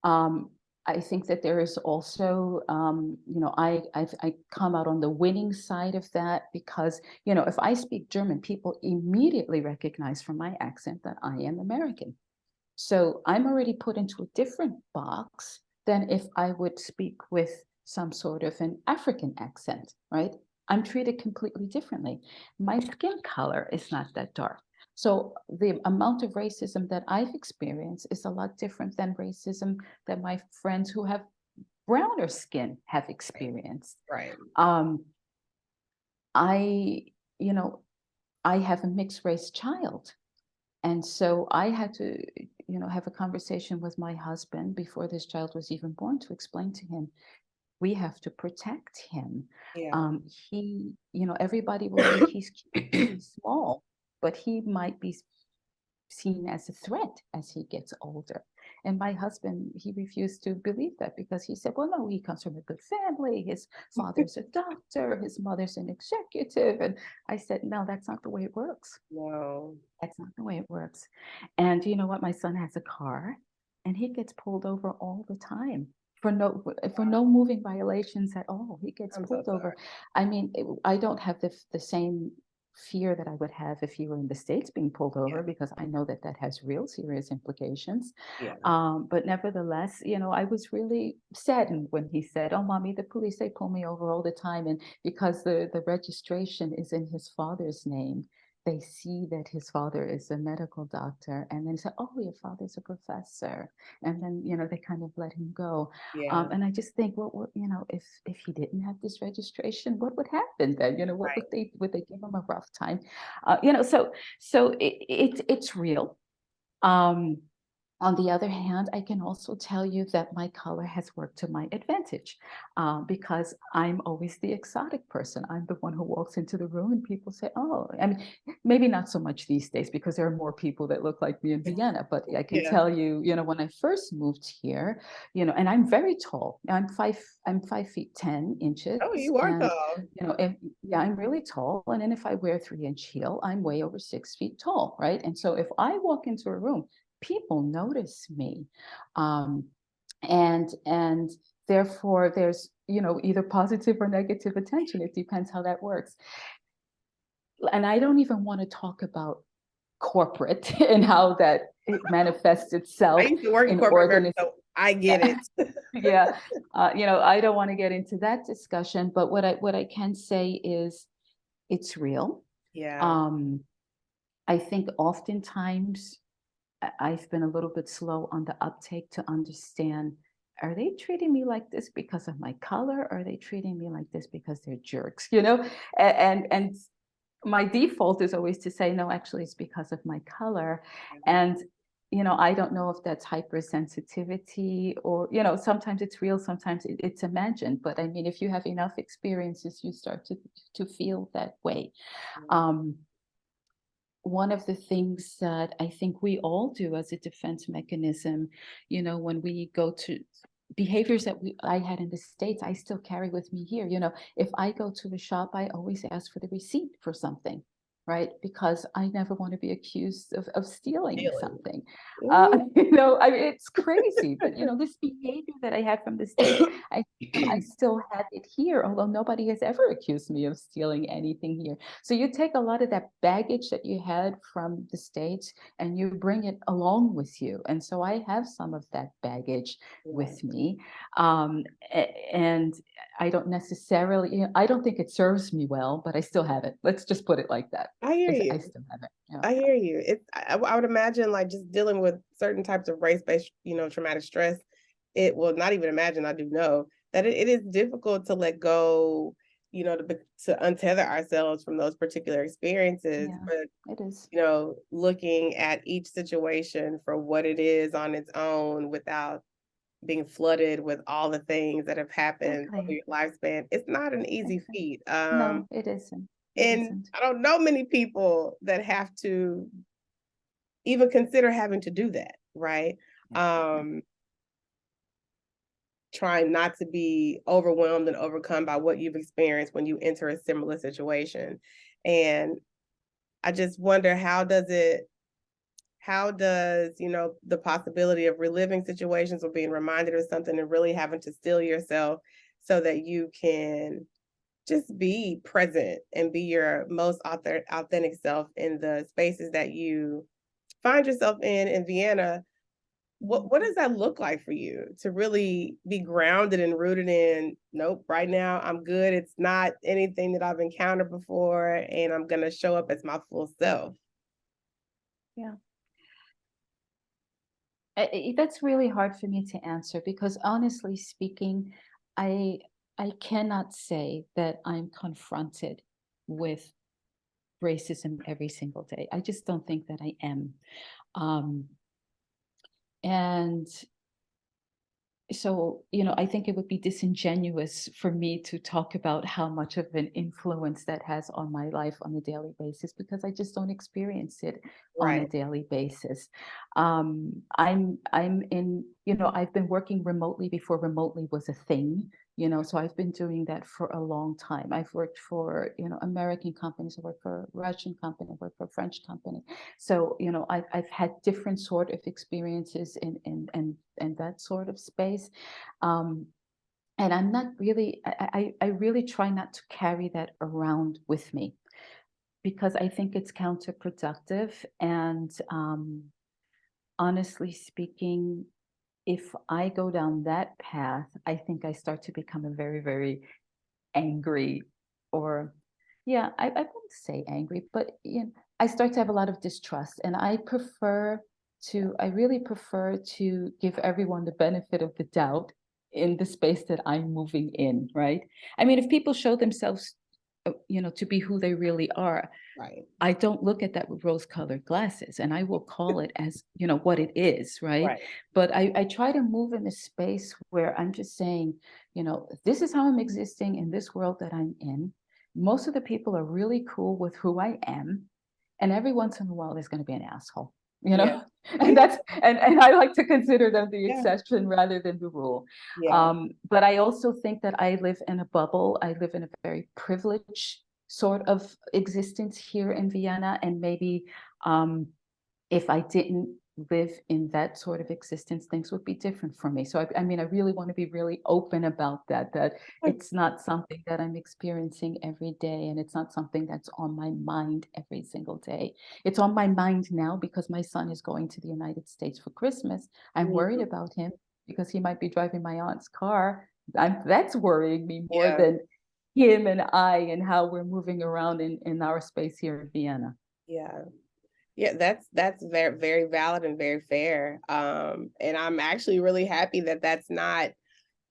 Speaker 2: I think that there is also, I come out on the winning side of that because, if I speak German, people immediately recognize from my accent that I am American. So I'm already put into a different box than if I would speak with some sort of an African accent, right? I'm treated completely differently. My skin color is not that dark. So the amount of racism that I've experienced is a lot different than racism that my friends who have browner skin have experienced.
Speaker 1: Right.
Speaker 2: I have a mixed race child. And so I had to, have a conversation with my husband before this child was even born to explain to him, we have to protect him.
Speaker 1: Yeah.
Speaker 2: He, everybody will think he's small, but he might be seen as a threat as he gets older. And my husband, he refused to believe that because he said, well, no, he comes from a good family. His father's a doctor, his mother's an executive. And I said, no, that's not the way it works.
Speaker 1: No.
Speaker 2: That's not the way it works. And you know what? My son has a car and he gets pulled over all the time for no moving violations at all. He gets
Speaker 1: I'm so
Speaker 2: pulled over.
Speaker 1: sorry.
Speaker 2: I mean, I don't have the same fear that I would have if he were in the States being pulled
Speaker 1: Yeah.
Speaker 2: over, because I know that that has real serious implications.
Speaker 1: Yeah.
Speaker 2: But nevertheless, you know, I was really saddened when he said, oh, mommy, the police, they pull me over all the time. And because the registration is in his father's name, they see that his father is a medical doctor, and then say, oh, your father's a professor. And then, you know, they kind of let him go.
Speaker 1: Yeah.
Speaker 2: And I just think, you know, if he didn't have this registration, what would happen then? You know, what
Speaker 1: Right.
Speaker 2: would they give him a rough time? You know, so it's real. On the other hand, I can also tell you that my color has worked to my advantage, because I'm always the exotic person. I'm the one who walks into the room and people say, oh, I mean, maybe not so much these days because there are more people that look like me in Vienna. But I can
Speaker 1: Yeah.
Speaker 2: tell you, you know, when I first moved here, you know, and I'm very tall. I'm 5'10"
Speaker 1: Oh, you are
Speaker 2: and
Speaker 1: tall.
Speaker 2: you know, yeah, I'm really tall. And then if I wear a 3-inch heel, I'm way over 6 feet tall, right? And so if I walk into a room, people notice me, um, and therefore there's, you know, either positive or negative attention. It depends how that works. And I don't even want to talk about corporate and how that it manifests
Speaker 1: I
Speaker 2: itself
Speaker 1: used to work in
Speaker 2: in
Speaker 1: corporate America,
Speaker 2: organizations.
Speaker 1: so I get
Speaker 2: Yeah,
Speaker 1: it.
Speaker 2: yeah. You know, I don't want to get into that discussion, but what I can say is it's real.
Speaker 1: Yeah.
Speaker 2: um I think oftentimes I've been a little bit slow on the uptake to understand, are they treating me like this because of my color? Or are they treating me like this because they're jerks? You know, and my default is always to say, no, actually, it's because of my color. And you know, I don't know if that's hypersensitivity or, you know, sometimes it's real, sometimes it's imagined. But I mean, if you have enough experiences, you start to feel that way. Um, One of the things that I think we all do as a defense mechanism, you know, when we go to behaviors that I had in the States, I still carry with me here. You know, if I go to a shop, I always ask for the receipt for something, right? Because I never want to be accused of stealing
Speaker 1: Feeling.
Speaker 2: something.
Speaker 1: Ooh.
Speaker 2: You know, I mean, it's crazy, but you know, this behavior that I had from the States, I still have it here, although nobody has ever accused me of stealing anything here. So you take a lot of that baggage that you had from the States and you bring it along with you. And so I have some of that baggage
Speaker 1: Yeah.
Speaker 2: with me. Um, and I don't necessarily, you know, I don't think it serves me well, but I still have it. Let's just put it like that.
Speaker 1: I hear
Speaker 2: I
Speaker 1: you.
Speaker 2: still have it. Yeah.
Speaker 1: I hear you. I would imagine like just dealing with certain types of race-based, traumatic stress. It will not even imagine. I do know that it is difficult to let go, to untether ourselves from those particular experiences.
Speaker 2: Yeah,
Speaker 1: But
Speaker 2: it is.
Speaker 1: looking at each situation for what it is on its own without being flooded with all the things that have happened over
Speaker 2: Exactly.
Speaker 1: your lifespan, it's not an easy
Speaker 2: Exactly.
Speaker 1: feat.
Speaker 2: No, it isn't. It
Speaker 1: And
Speaker 2: isn't.
Speaker 1: I don't know many people that have to even consider having to do that, right?
Speaker 2: Yeah. Yeah.
Speaker 1: Um, Trying not to be overwhelmed and overcome by what you've experienced when you enter a similar situation. And I just wonder, how does, the possibility of reliving situations or being reminded of something and really having to still yourself so that you can just be present and be your most authentic self in the spaces that you find yourself in Vienna. What does that look like for you to really be grounded and rooted in, nope, right now I'm good. It's not anything that I've encountered before, and I'm gonna show up as my full self.
Speaker 2: Yeah. That's really hard for me to answer because honestly speaking, I I cannot say that I'm confronted with racism every single day. I just don't think that I am. Um, and So, you know, I think it would be disingenuous for me to talk about how much of an influence that has on my life on a daily basis, because I just don't experience it on a
Speaker 1: Right.
Speaker 2: daily basis. I'm in, you know, I've been working remotely before remotely was a thing, you know, so I've been doing that for a long time. I've worked for, you know, American companies, I worked for a Russian company, I worked for a French company. So, you know, I've had different sort of experiences in that sort of space. Um, and I'm not really, I really try not to carry that around with me, because I think it's counterproductive. And honestly speaking, if I go down that path, I think I start to become a very, very angry, or yeah, I wouldn't say angry, but you know, I start to have a lot of distrust, and I really prefer to give everyone the benefit of the doubt in the space that I'm moving in, right? I mean, if people show themselves, you know, to be who they really are,
Speaker 1: Right.
Speaker 2: I don't look at that with rose-colored glasses, and I will call it as, you know, what it is, right?
Speaker 1: Right.
Speaker 2: But I try to move in a space where I'm just saying, you know, this is how I'm existing in this world that I'm in. Most of the people are really cool with who I am, and every once in a while there's going to be an asshole, you
Speaker 1: Yeah.
Speaker 2: know, and
Speaker 1: Yeah.
Speaker 2: and I like to consider them the
Speaker 1: Yeah.
Speaker 2: exception rather than the rule.
Speaker 1: Yeah.
Speaker 2: But I also think that I live in a bubble. I live in a very privileged sort of existence here in Vienna, and maybe um, if I didn't live in that sort of existence, things would be different for me. So I mean, I really want to be really open about that, that it's not something that I'm experiencing every day, and it's not something that's on my mind every single day. It's on my mind now because my son is going to the United States for Christmas. I'm worried
Speaker 1: Mhm.
Speaker 2: about him because he might be driving my aunt's car. That's worrying me more
Speaker 1: Yeah.
Speaker 2: than him and I and how we're moving around in our space here in Vienna.
Speaker 1: Yeah. Yeah, that's very, very valid and very fair. And I'm actually really happy that that's not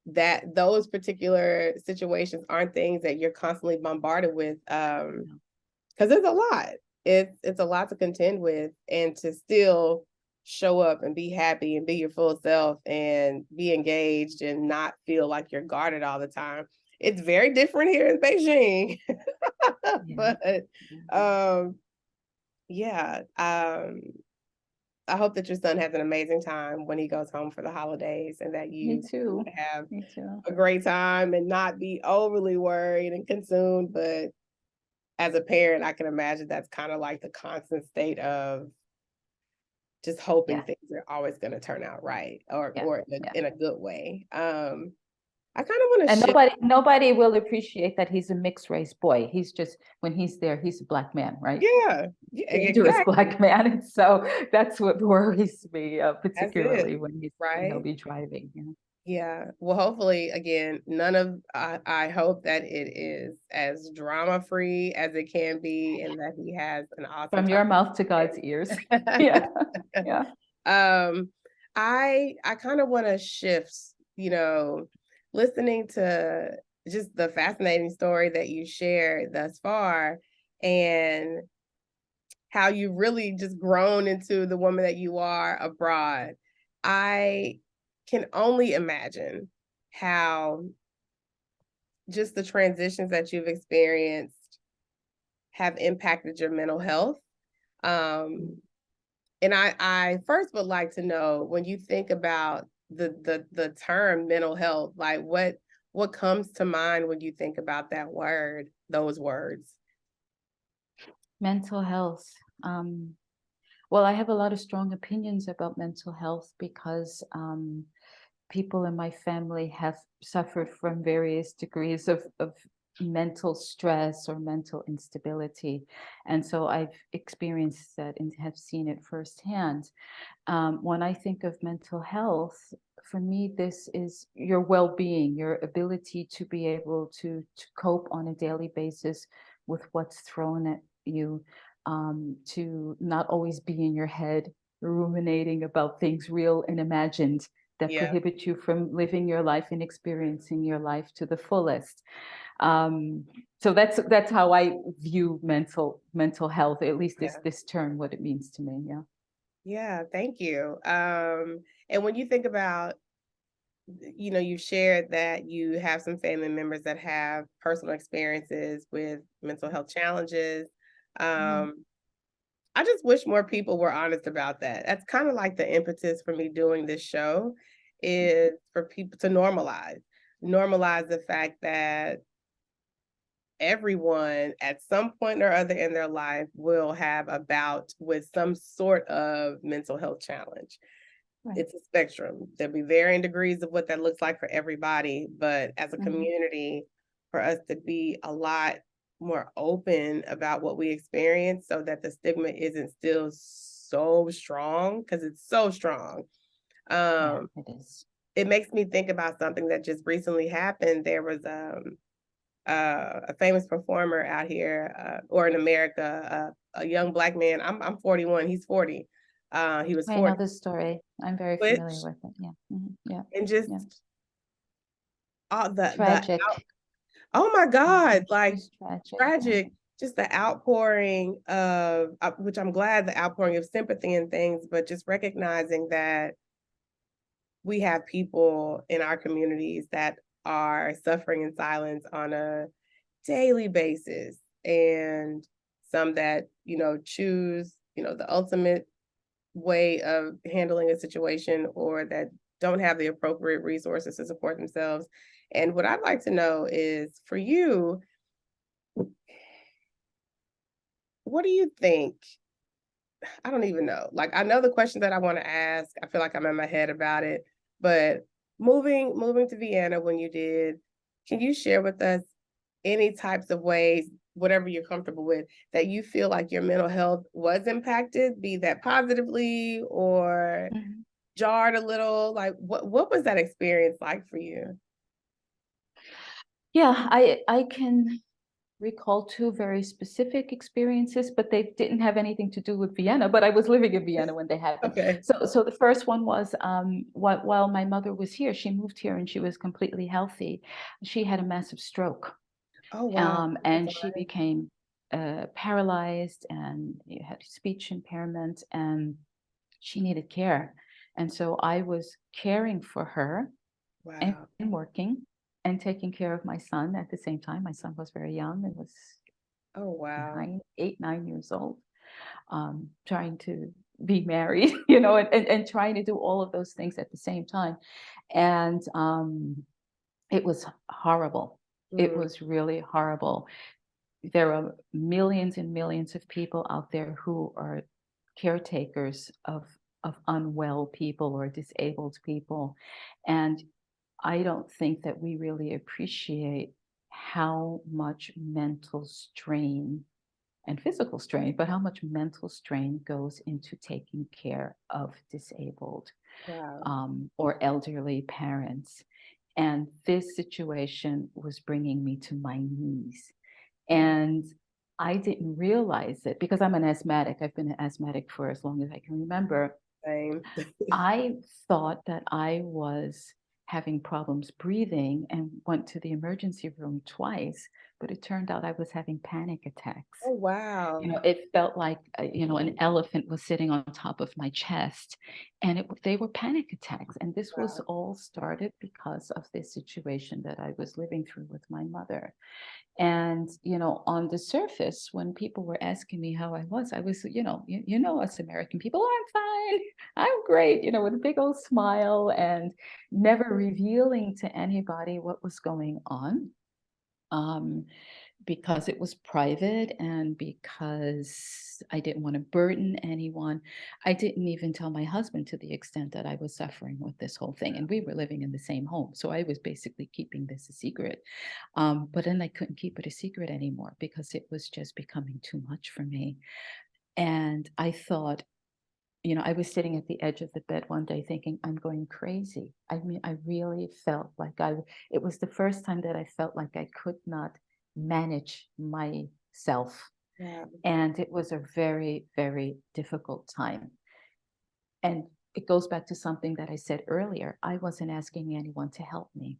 Speaker 1: that those particular situations aren't things that you're constantly bombarded with. Because it's a lot. It's a lot to contend with, and to still show up and be happy and be your full self and be engaged and not feel like you're guarded all the time. It's very different here in Beijing.
Speaker 2: Yeah.
Speaker 1: But um yeah, I hope that your son has an amazing time when he goes home for the holidays, and that
Speaker 2: Me
Speaker 1: you
Speaker 2: too.
Speaker 1: have
Speaker 2: Me too.
Speaker 1: a great time and not be overly worried and consumed. But as a parent, I can imagine that's kind of like the constant state of just hoping
Speaker 2: Yeah.
Speaker 1: things are always going to turn out right,
Speaker 2: Yeah.
Speaker 1: or
Speaker 2: Yeah.
Speaker 1: in a good way. I kind of want to
Speaker 2: And
Speaker 1: shift.
Speaker 2: nobody will appreciate that he's a mixed race boy. He's just, when he's there, he's a black man, right?
Speaker 1: Yeah, yeah,
Speaker 2: Dangerous
Speaker 1: exactly.
Speaker 2: black man. And so that's what worries me,
Speaker 1: That's it,
Speaker 2: particularly when he'll
Speaker 1: right?
Speaker 2: be driving. You know?
Speaker 1: Yeah. Well, hopefully, again, none of I hope that it is as drama free as it can be, and that he has an awesome
Speaker 2: From
Speaker 1: time.
Speaker 2: your mouth to God's ears. Yeah. Yeah.
Speaker 1: um, I kind of want to shift, listening to just the fascinating story that you shared thus far, and how you really just grown into the woman that you are abroad. I can only imagine how just the transitions that you've experienced have impacted your mental health. Um, and I first would like to know, when you think about the term mental health, like what comes to mind when you think about that word, those words?
Speaker 2: Mental health. Well, I have a lot of strong opinions about mental health because people in my family have suffered from various degrees of mental stress or mental instability. And so I've experienced that and have seen it firsthand. When I think of mental health, for me, this is your well-being, your ability to be able to cope on a daily basis with what's thrown at you, to not always be in your head ruminating about things real and imagined that
Speaker 1: Yeah,
Speaker 2: prohibit you from living your life and experiencing your life to the fullest. Um, so that's how I view mental health, at least
Speaker 1: yeah,
Speaker 2: this term, what it means to me. Yeah.
Speaker 1: yeah. Thank you. And when you think about you shared that you have some family members that have personal experiences with mental health challenges.
Speaker 2: Mhm.
Speaker 1: Um, I just wish more people were honest about that. That's kind of like the impetus for me doing this show is for people to normalize the fact that everyone at some point or other in their life will have a bout with some sort of mental health challenge.
Speaker 2: Right.
Speaker 1: It's a spectrum. There'll be varying degrees of what that looks like for everybody, but as a
Speaker 2: Mhm.
Speaker 1: community, for us to be a lot more open about what we experience so that the stigma isn't still so strong, because it's so strong.
Speaker 2: Yeah,
Speaker 1: Um,
Speaker 2: it is.
Speaker 1: it makes me think about something that just recently happened. There was a famous performer out here, or in America, a young black man. I'm 41. He's 40. He was
Speaker 2: I know
Speaker 1: 40,
Speaker 2: this story. I'm very familiar
Speaker 1: which
Speaker 2: with it. Yeah. Yeah.
Speaker 1: and just
Speaker 2: Yeah.
Speaker 1: all the
Speaker 2: Tragic.
Speaker 1: oh my God, like
Speaker 2: Just tragic. Yeah.
Speaker 1: tragic, just the outpouring of which I'm glad the outpouring of sympathy and things, but just recognizing that we have people in our communities that are suffering in silence on a daily basis, and some that choose the ultimate way of handling a situation, or that don't have the appropriate resources to support themselves. And what I'd like to know is, for you, what do you think? I don't even know. Like, I know the question that I want to ask. I feel like I'm in my head about it. But moving to Vienna when you did, can you share with us any types of ways, whatever you're comfortable with, that you feel like your mental health was impacted, be that positively or
Speaker 2: Mhm.
Speaker 1: jarred a little? Like, what was that experience like for you?
Speaker 2: Yeah, I can recall two very specific experiences, but they didn't have anything to do with Vienna. But I was living in Vienna when they happened.
Speaker 1: Okay.
Speaker 2: So the first one was while my mother was here, she moved here and she was completely healthy. She had a massive stroke,
Speaker 1: Oh, wow. I'm
Speaker 2: and she
Speaker 1: sorry.
Speaker 2: became paralyzed and had speech impairment, and she needed care. And so I was caring for her and
Speaker 1: Wow.
Speaker 2: working and taking care of my son at the same time. My son was very young and was
Speaker 1: Oh, wow.
Speaker 2: 9 years old, trying to be married, and trying to do all of those things at the same time. And it was horrible. It
Speaker 1: Mm,
Speaker 2: was really horrible. There are millions and millions of people out there who are caretakers of unwell people or disabled people. And I don't think that we really appreciate how much mental strain and physical strain, but how much mental strain goes into taking care of disabled
Speaker 1: wow.
Speaker 2: or elderly parents. And this situation was bringing me to my knees.
Speaker 1: Mm,
Speaker 2: And I didn't realize it because I'm an asthmatic. I've been an asthmatic for as long as I can remember.
Speaker 1: same.
Speaker 2: I thought that I was having problems breathing and went to the emergency room twice, but it turned out I was having panic attacks.
Speaker 1: Oh, wow.
Speaker 2: It felt like, an elephant was sitting on top of my chest, and they were panic attacks. And this was
Speaker 1: Wow.
Speaker 2: all started because of this situation that I was living through with my mother. And, on the surface, when people were asking me how I was, us American people, "Oh, I'm fine. I'm great," with a big old smile and never revealing to anybody what was going on. Um, because it was private and because I didn't want to burden anyone. I didn't even tell my husband to the extent that I was suffering with this whole thing. And we were living in the same home. So I was basically keeping this a secret. But then I couldn't keep it a secret anymore because it was just becoming too much for me. And I thought, I was sitting at the edge of the bed one day thinking, I'm going crazy. I mean, I really felt like it was the first time that I felt like I could not manage myself.
Speaker 1: Wow.
Speaker 2: And it was a very, very difficult time. And it goes back to something that I said earlier. I wasn't asking anyone to help me.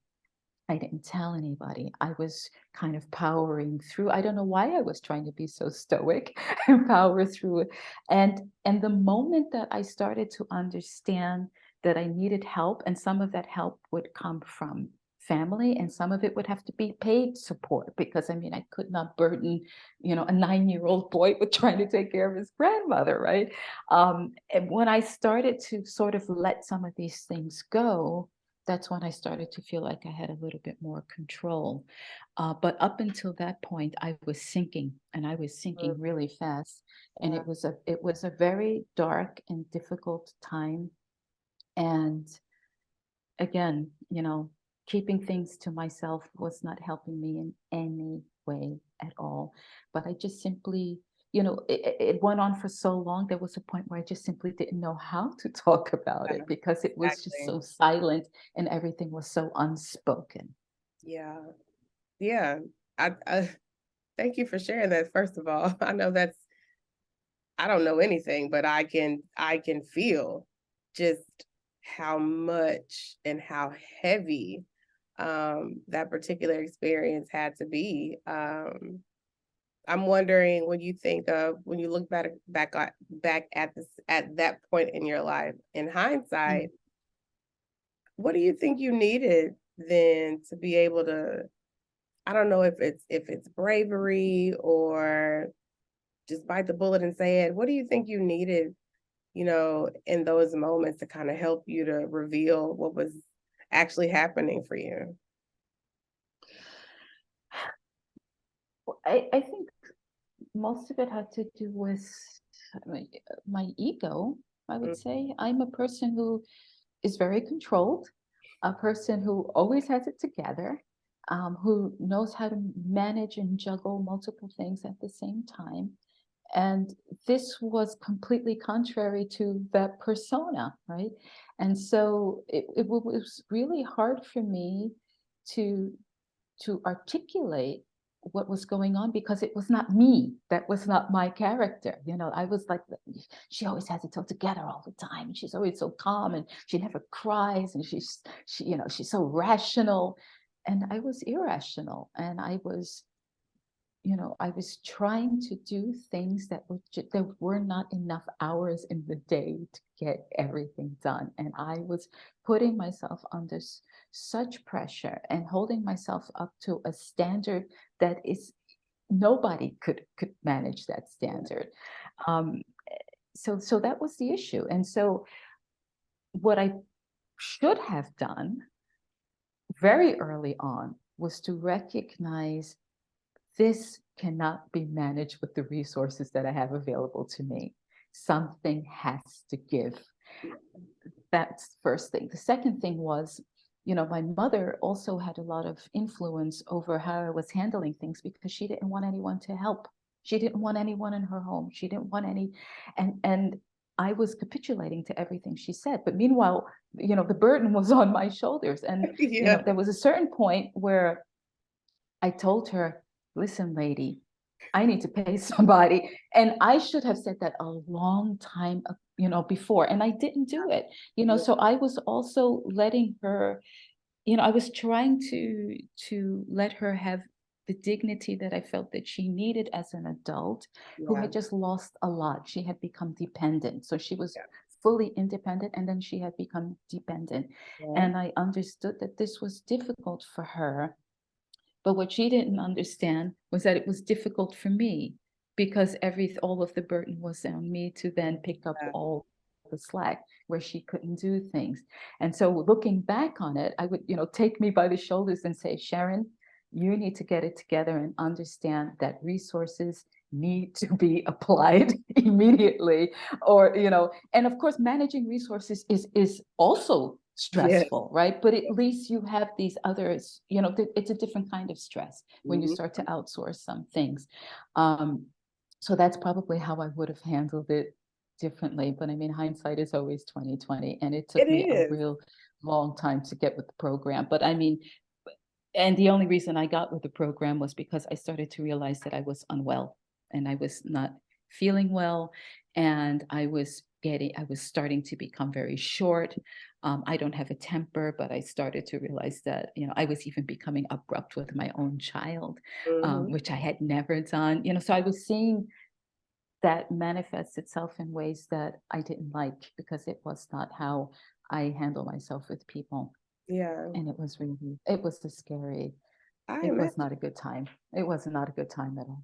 Speaker 2: I didn't tell anybody. I was kind of powering through. I don't know why I was trying to be so stoic and power through it. And the moment that I started to understand that I needed help, and some of that help would come from family, and some of it would have to be paid support, because I mean, I could not burden, a 9-year-old boy with trying to take care of his grandmother, right? And when I started to sort of let some of these things go, that's when I started to feel like I had a little bit more control. But up until that point, I was sinking, and I was sinking really fast. And
Speaker 1: Yeah.
Speaker 2: it was a very dark and difficult time. And again, keeping things to myself was not helping me in any way at all. But I just simply, it went on for so long. There was a point where I just simply didn't know how to talk about it, because it was just
Speaker 1: Exactly.
Speaker 2: so silent and everything was so unspoken.
Speaker 1: Yeah. Yeah. I thank you for sharing that, first of all. I know I don't know anything, but I can feel just how much and how heavy that particular experience had to be. I'm wondering, when you think of, when you look back at this, at that point in your life, in hindsight,
Speaker 2: Mm.
Speaker 1: what do you think you needed then to be able to, I don't know if it's bravery or just bite the bullet and say it. What do you think you needed, in those moments to kind of help you to reveal what was actually happening for you?
Speaker 2: I think most of it had to do with my, my ego, I would
Speaker 1: Mm.
Speaker 2: say. I'm a person who is very controlled, a person who always has it together, who knows how to manage and juggle multiple things at the same time. And this was completely contrary to that persona, right? And so it was really hard for me to articulate what was going on, because it was not me. That was not my character. I was like, she always has it all together all the time. And she's always so calm, and she never cries, and she's so rational. And I was irrational, and I was trying to do things that there were not enough hours in the day to get everything done. And I was putting myself under such pressure and holding myself up to a standard that is nobody could manage that standard. Um, so that was the issue. And so what I should have done very early on was to recognize this cannot be managed with the resources that I have available to me. Something has to give. That's the first thing. The second thing was, my mother also had a lot of influence over how I was handling things, because she didn't want anyone to help. She didn't want anyone in her home. She didn't want any, and I was capitulating to everything she said. But meanwhile, the burden was on my shoulders. And,
Speaker 1: Yeah.
Speaker 2: there was a certain point where I told her, listen, lady, I need to pay somebody. And I should have said that a long time, before, and I didn't do it.
Speaker 1: Yeah.
Speaker 2: So I was also letting her, I was trying to let her have the dignity that I felt that she needed as an adult who
Speaker 1: Yeah.
Speaker 2: had just lost a lot. She had become dependent. So she was
Speaker 1: Yeah.
Speaker 2: fully independent, and then she had become dependent.
Speaker 1: Yeah.
Speaker 2: And I understood that this was difficult for her, but what she didn't understand was that it was difficult for me, because all of the burden was on me to then pick up all the slack where she couldn't do things. And so looking back on it, I would, take me by the shoulders and say, Sharon, you need to get it together and understand that resources need to be applied immediately. Or, and of course, managing resources is also
Speaker 1: Yes.
Speaker 2: stressful, right? But at least you have these others, it's a different kind of stress when you
Speaker 1: Mhm.
Speaker 2: start to outsource some things. So that's probably how I would have handled it differently. But I mean, hindsight is always 2020, and it
Speaker 1: It
Speaker 2: took me a
Speaker 1: is.
Speaker 2: real long time to get with the program. But I mean, and the only reason I got with the program was because I started to realize that I was unwell, and I was not feeling well, and I was starting to become very short. I don't have a temper, but I started to realize that, I was even becoming abrupt with my own child,
Speaker 1: Mhm.
Speaker 2: which I had never done. So I was seeing that manifests itself in ways that I didn't like, because it was not how I handle myself with people.
Speaker 1: Yeah.
Speaker 2: And it was a scary,
Speaker 1: I
Speaker 2: it was
Speaker 1: imagine.
Speaker 2: not a good time. It was not a good time at all.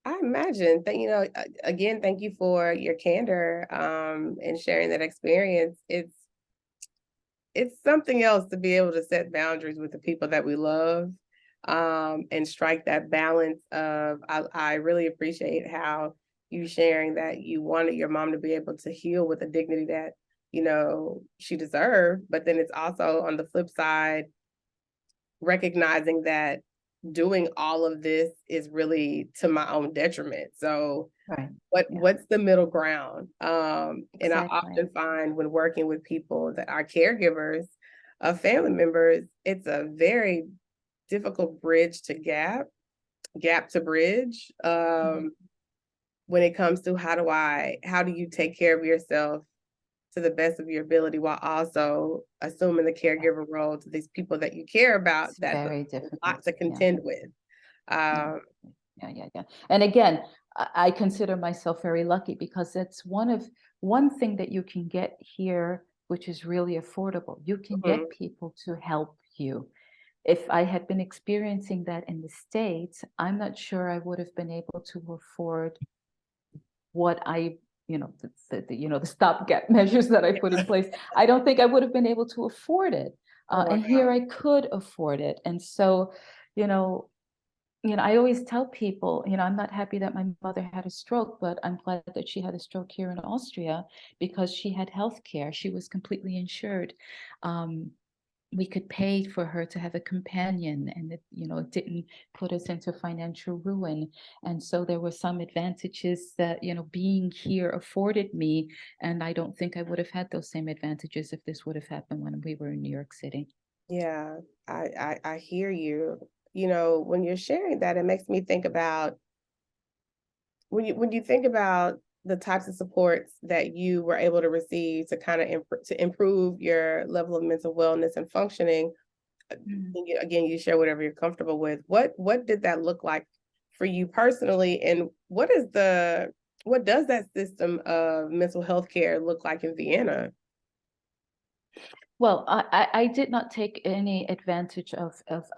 Speaker 1: I imagine that, again, thank you for your candor and sharing that experience. It's something else to be able to set boundaries with the people that we love, and strike that balance of, I really appreciate how you sharing that you wanted your mom to be able to heal with the dignity that, she deserved. But then it's also on the flip side, recognizing that doing all of this is really to my own detriment. So
Speaker 2: Right. Yeah,
Speaker 1: what's the middle ground? And I
Speaker 2: exactly.
Speaker 1: often find when working with people that are caregivers of family members, it's a very difficult bridge to gap to bridge. When it comes to how do you take care of yourself to the best of your ability while also assuming the caregiver role to these people that you care about.
Speaker 2: It's
Speaker 1: That's a
Speaker 2: very
Speaker 1: lot
Speaker 2: difficult.
Speaker 1: to
Speaker 2: Yeah.
Speaker 1: contend with.
Speaker 2: Yeah.
Speaker 1: Um,
Speaker 2: Yeah. And again, I consider myself very lucky because it's one thing that you can get here, which is really affordable. You can
Speaker 1: mhm,
Speaker 2: get people to help you. If I had been experiencing that in the States, I'm not sure I would have been able to afford what I, the stopgap measures that I put in place. I don't think I would have been able to afford it.
Speaker 1: oh
Speaker 2: And here
Speaker 1: wow.
Speaker 2: I could afford it. And so, you know, I always tell people, I'm not happy that my mother had a stroke, but I'm glad that she had a stroke here in Austria because she had health care. She was completely insured. We could pay for her to have a companion, and it didn't put us into financial ruin. And so there were some advantages that, being here afforded me. And I don't think I would have had those same advantages if this would have happened when we were in New York City.
Speaker 1: Yeah, I hear you. When you're sharing that, it makes me think about when you think about the types of supports that you were able to receive to kind of to improve your level of mental wellness and functioning.
Speaker 2: Mm.
Speaker 1: Again, you share whatever you're comfortable with. What did that look like for you personally, and what does that system of mental health care look like in Vienna?
Speaker 2: Well, I did not take any advantage of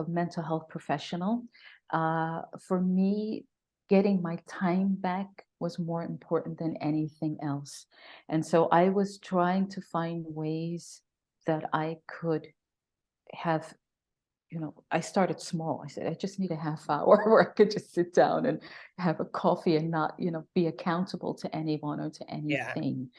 Speaker 2: mental health professional. For me, getting my time back was more important than anything else. And so I was trying to find ways that I could have, I started small. I said, I just need a half hour where I could just sit down and have a coffee and not, be accountable to anyone or to
Speaker 1: Yeah.
Speaker 2: anything.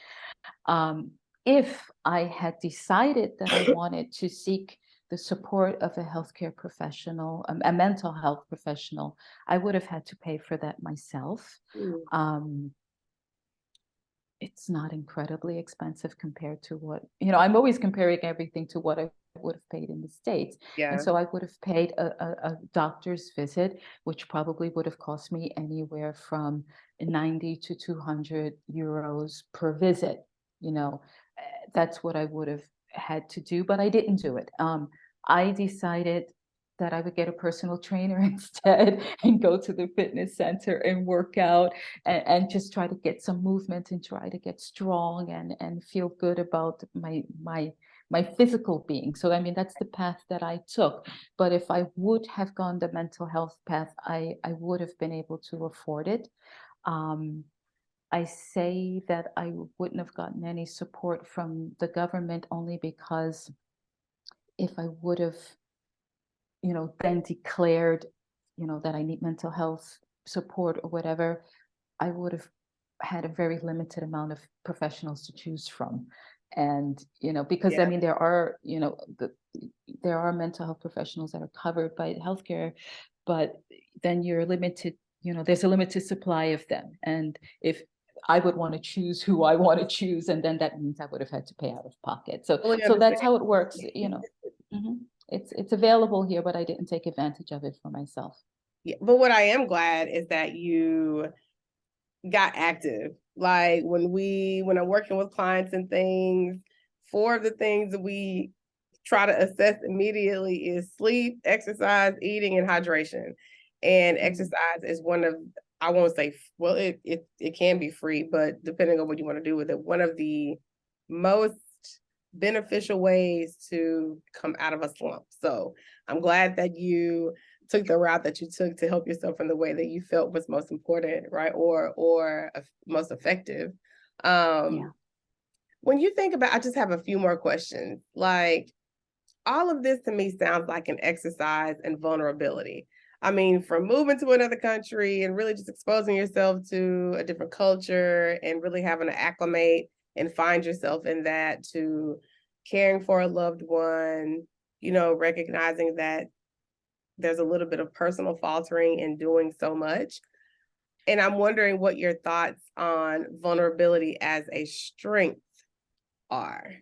Speaker 2: Um, if I had decided that I wanted to seek the support of a healthcare professional, a mental health professional, I would have had to pay for that myself.
Speaker 1: Mm,
Speaker 2: Um, it's not incredibly expensive compared to what, I'm always comparing everything to what I would have paid in the States. And
Speaker 1: yeah.
Speaker 2: so I would have paid a doctor's visit, which probably would have cost me anywhere from 90 to 200 euros per visit. That's what I would have had to do, but I didn't do it. I decided that I would get a personal trainer instead and go to the fitness center and work out and just try to get some movement and try to get strong and feel good about my physical being. So I mean that's the path that I took. But if I would have gone the mental health path, I would have been able to afford it. Um, I say that I wouldn't have gotten any support from the government only because if I would have, then declared, that I need mental health support or whatever, I would have had a very limited amount of professionals to choose from. And, because I
Speaker 1: Yeah.
Speaker 2: mean, there are mental health professionals that are covered by healthcare, but then you're limited, there's a limited supply of them. And if I would want to choose who I want to choose, and then that means I would have had to pay out of pocket. So,
Speaker 1: Fully
Speaker 2: so
Speaker 1: understand.
Speaker 2: that's how it works. Mhm. It's available here, but I didn't take advantage of it for myself.
Speaker 1: Yeah. But what I am glad is that you got active. Like when I'm working with clients and things, four of the things that we try to assess immediately is sleep, exercise, eating, and hydration. And
Speaker 2: Mm.
Speaker 1: exercise is one of, I won't say, well, it can be free, but depending on what you want to do with it, one of the most beneficial ways to come out of a slump. So I'm glad that you took the route that you took to help yourself in the way that you felt was most important, right? Or most effective.
Speaker 2: Yeah.
Speaker 1: When you think about, I just have a few more questions. Like, all of this to me sounds like an exercise in vulnerability. I mean, from moving to another country and really just exposing yourself to a different culture and really having to acclimate and find yourself in that, to caring for a loved one, recognizing that there's a little bit of personal faltering in doing so much. And I'm wondering what your thoughts on vulnerability as a strength are.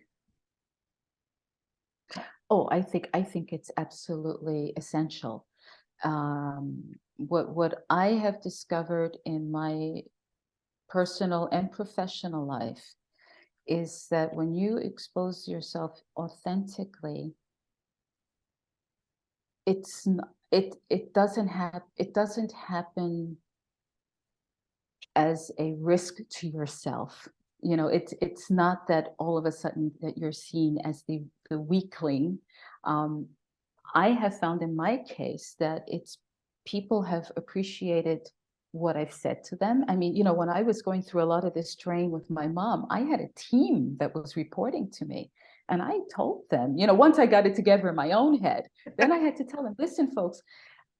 Speaker 2: Oh, I think it's absolutely essential. What I have discovered in my personal and professional life is that when you expose yourself authentically, it doesn't happen as a risk to yourself. It's not that all of a sudden that you're seen as the weakling. I have found in my case that it's people have appreciated what I've said to them. I mean, when I was going through a lot of this strain with my mom, I had a team that was reporting to me. And I told them, once I got it together in my own head, then I had to tell them, listen, folks,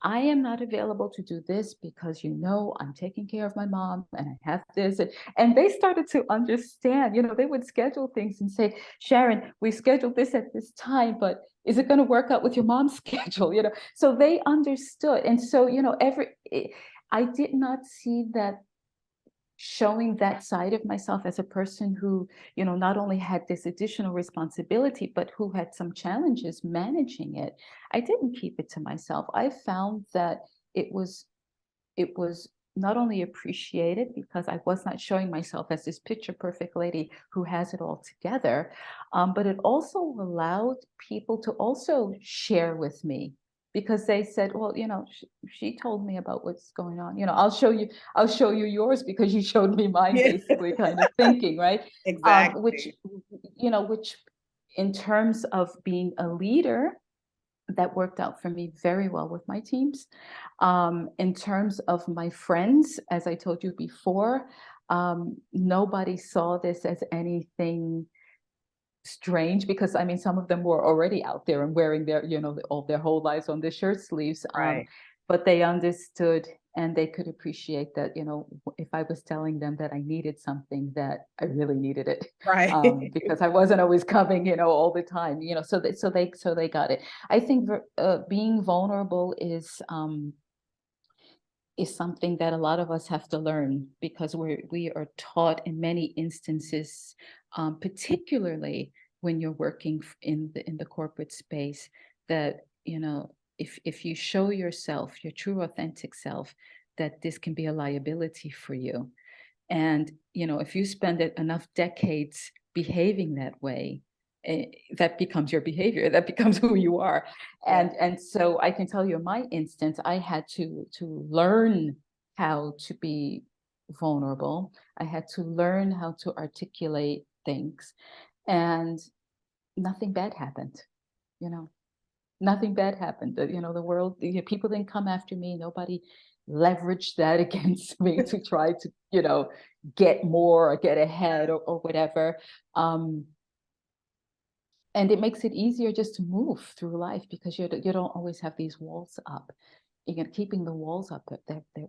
Speaker 2: I am not available to do this because I'm taking care of my mom and I have this. And they started to understand, they would schedule things and say, Sharon, we scheduled this at this time, but is it going to work out with your mom's schedule? So they understood. And so, I did not see that showing that side of myself as a person who, not only had this additional responsibility, but who had some challenges managing it. I didn't keep it to myself. I found that it was not only appreciated because I was not showing myself as this picture perfect lady who has it all together, but it also allowed people to also share with me, because they said, well, she told me about what's going on. I'll show you yours because you showed me mine,
Speaker 1: Yeah.
Speaker 2: basically, kind of thinking, right? Which,
Speaker 1: Exactly.
Speaker 2: which in terms of being a leader, that worked out for me very well with my teams. In terms of my friends, as I told you before, nobody saw this as anything strange, because I mean, some of them were already out there and wearing all their whole lives on their shirt sleeves.
Speaker 1: Right.
Speaker 2: But they understood and they could appreciate that, if I was telling them that I needed something, that I really needed it,
Speaker 1: Right.
Speaker 2: because I wasn't always coming, all the time, so they got it. I think being vulnerable is something that a lot of us have to learn, because we are taught in many instances, particularly when you're working in the corporate space, that if you show yourself, your true authentic self, that this can be a liability for you. And if you spend enough decades behaving that way, that becomes your behavior, that becomes who you are.
Speaker 1: Yeah.
Speaker 2: And so I can tell you, in my instance, I had to learn how to be vulnerable. I had to learn how to articulate things, and nothing bad happened. you know Nothing bad happened. The world, people didn't come after me. Nobody leveraged that against me to try to, get more or get ahead, or whatever. Um, and it makes it easier just to move through life, because you don't always have these walls up. Keeping the walls up,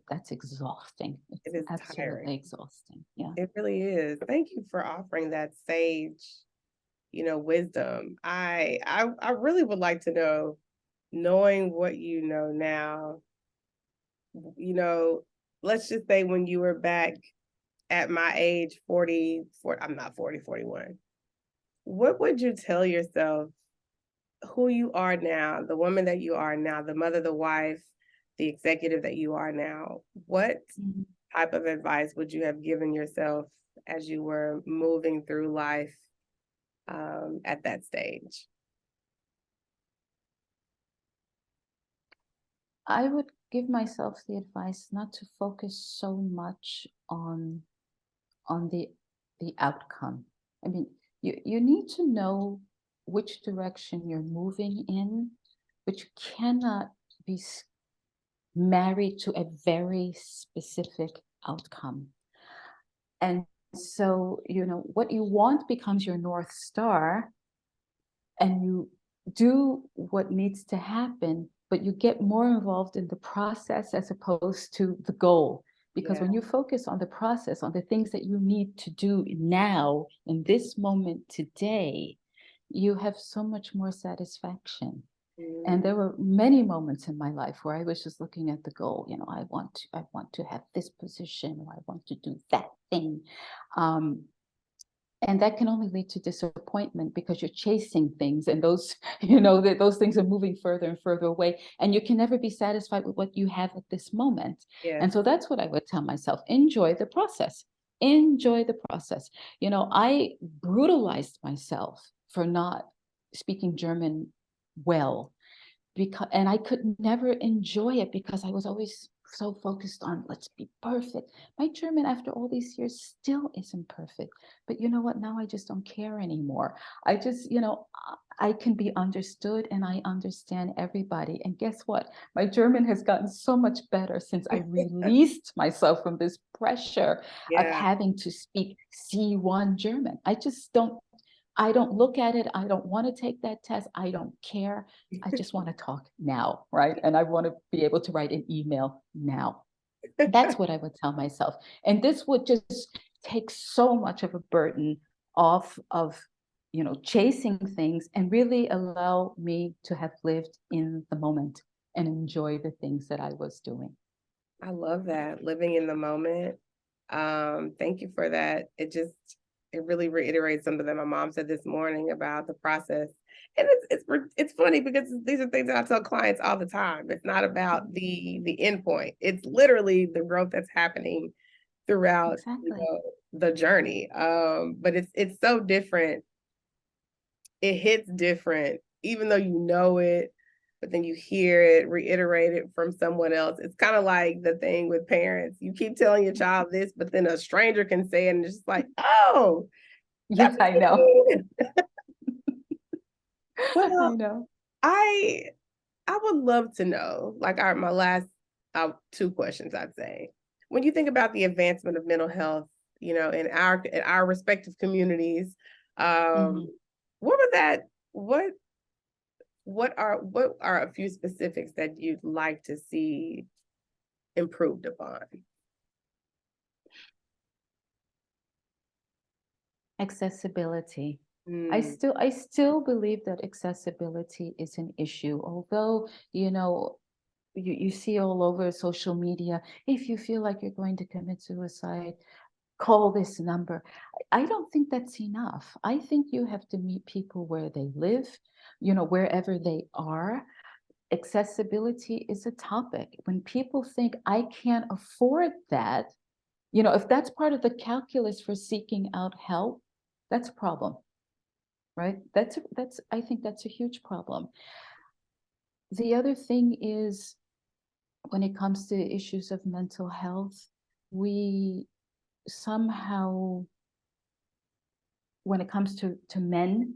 Speaker 2: that's exhausting.
Speaker 1: It
Speaker 2: It's
Speaker 1: is
Speaker 2: absolutely
Speaker 1: tiring.
Speaker 2: exhausting. Yeah.
Speaker 1: It really is. Thank you for offering that sage, wisdom. I really would like to know, knowing what you know now, you know, let's just say when you were back at my age, 40, I'm not 40, 41. What would you tell yourself who you are now, the woman that you are now, the mother, the wife, the executive that you are now? What
Speaker 2: Mhm.
Speaker 1: type of advice would you have given yourself as you were moving through life at that stage?
Speaker 2: I would give myself the advice not to focus so much on the outcome. I mean, you need to know which direction you're moving in, but you cannot be married to a very specific outcome. And so, what you want becomes your North Star, and you do what needs to happen, but you get more involved in the process as opposed to the goal. Because when you focus on the process, on the things that you need to do now, in this moment today, you have so much more satisfaction. And there were many moments in my life where I was just looking at the goal. I want to have this position, or I want to do that thing. And that can only lead to disappointment, because you're chasing things, and those, those things are moving further and further away, and you can never be satisfied with what you have at this moment. And so that's what I would tell myself: enjoy the process. Enjoy the process. I brutalized myself for not speaking German well, and I could never enjoy it because I was always so focused on, let's be perfect. My German, after all these years, still isn't perfect. But you know what? Now I just don't care anymore. I just, I can be understood, and I understand everybody. And guess what? My German has gotten so much better since I released myself from this pressure of having to speak C1 German. I don't look at it. I don't want to take that test. I don't care. I just want to talk now, right? And I want to be able to write an email now. That's what I would tell myself. And this would just take so much of a burden off of, chasing things, and really allow me to have lived in the moment and enjoy the things that I was doing.
Speaker 1: I love that, living in the moment. Thank you for that. It really reiterates something that my mom said this morning about the process. And it's funny, because these are things that I tell clients all the time. It's not about the end point. It's literally the growth that's happening throughout the journey. But it's so different. It hits different, even though you know it, but then you hear it reiterated from someone else. It's kind of like the thing with parents. You keep telling your child this, but then a stranger can say it, and it's just like, oh,
Speaker 2: yes, I know.
Speaker 1: Well,
Speaker 2: I know.
Speaker 1: I would love to know, like, my last two questions, I'd say. When you think about the advancement of mental health, in our respective communities, what would that what are a few specifics that you'd like to see improved upon?
Speaker 2: Accessibility. I still believe that accessibility is an issue, although, you see all over social media, if you feel like you're going to commit suicide, call this number. I don't think that's enough. I think you have to meet people where they live, wherever they are. Accessibility is a topic. When people think, I can't afford that, if that's part of the calculus for seeking out help, that's a problem, right? I think that's a huge problem. The other thing is, when it comes to issues of mental health, we somehow, when it comes to men,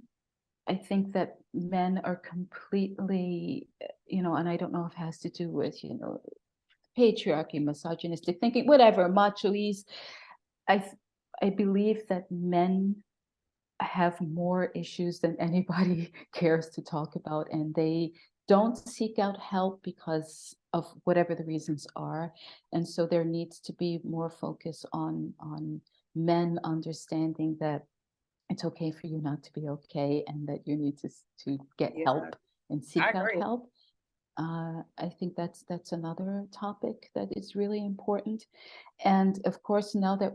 Speaker 2: I think that men are completely, and I don't know if it has to do with, patriarchy, misogynistic thinking, whatever, machoese. I believe that men have more issues than anybody cares to talk about, and they don't seek out help because of whatever the reasons are. And so there needs to be more focus on men understanding that it's okay for you not to be okay, and that you need to get help and seek out help. I think that's another topic that is really important. And of course, now that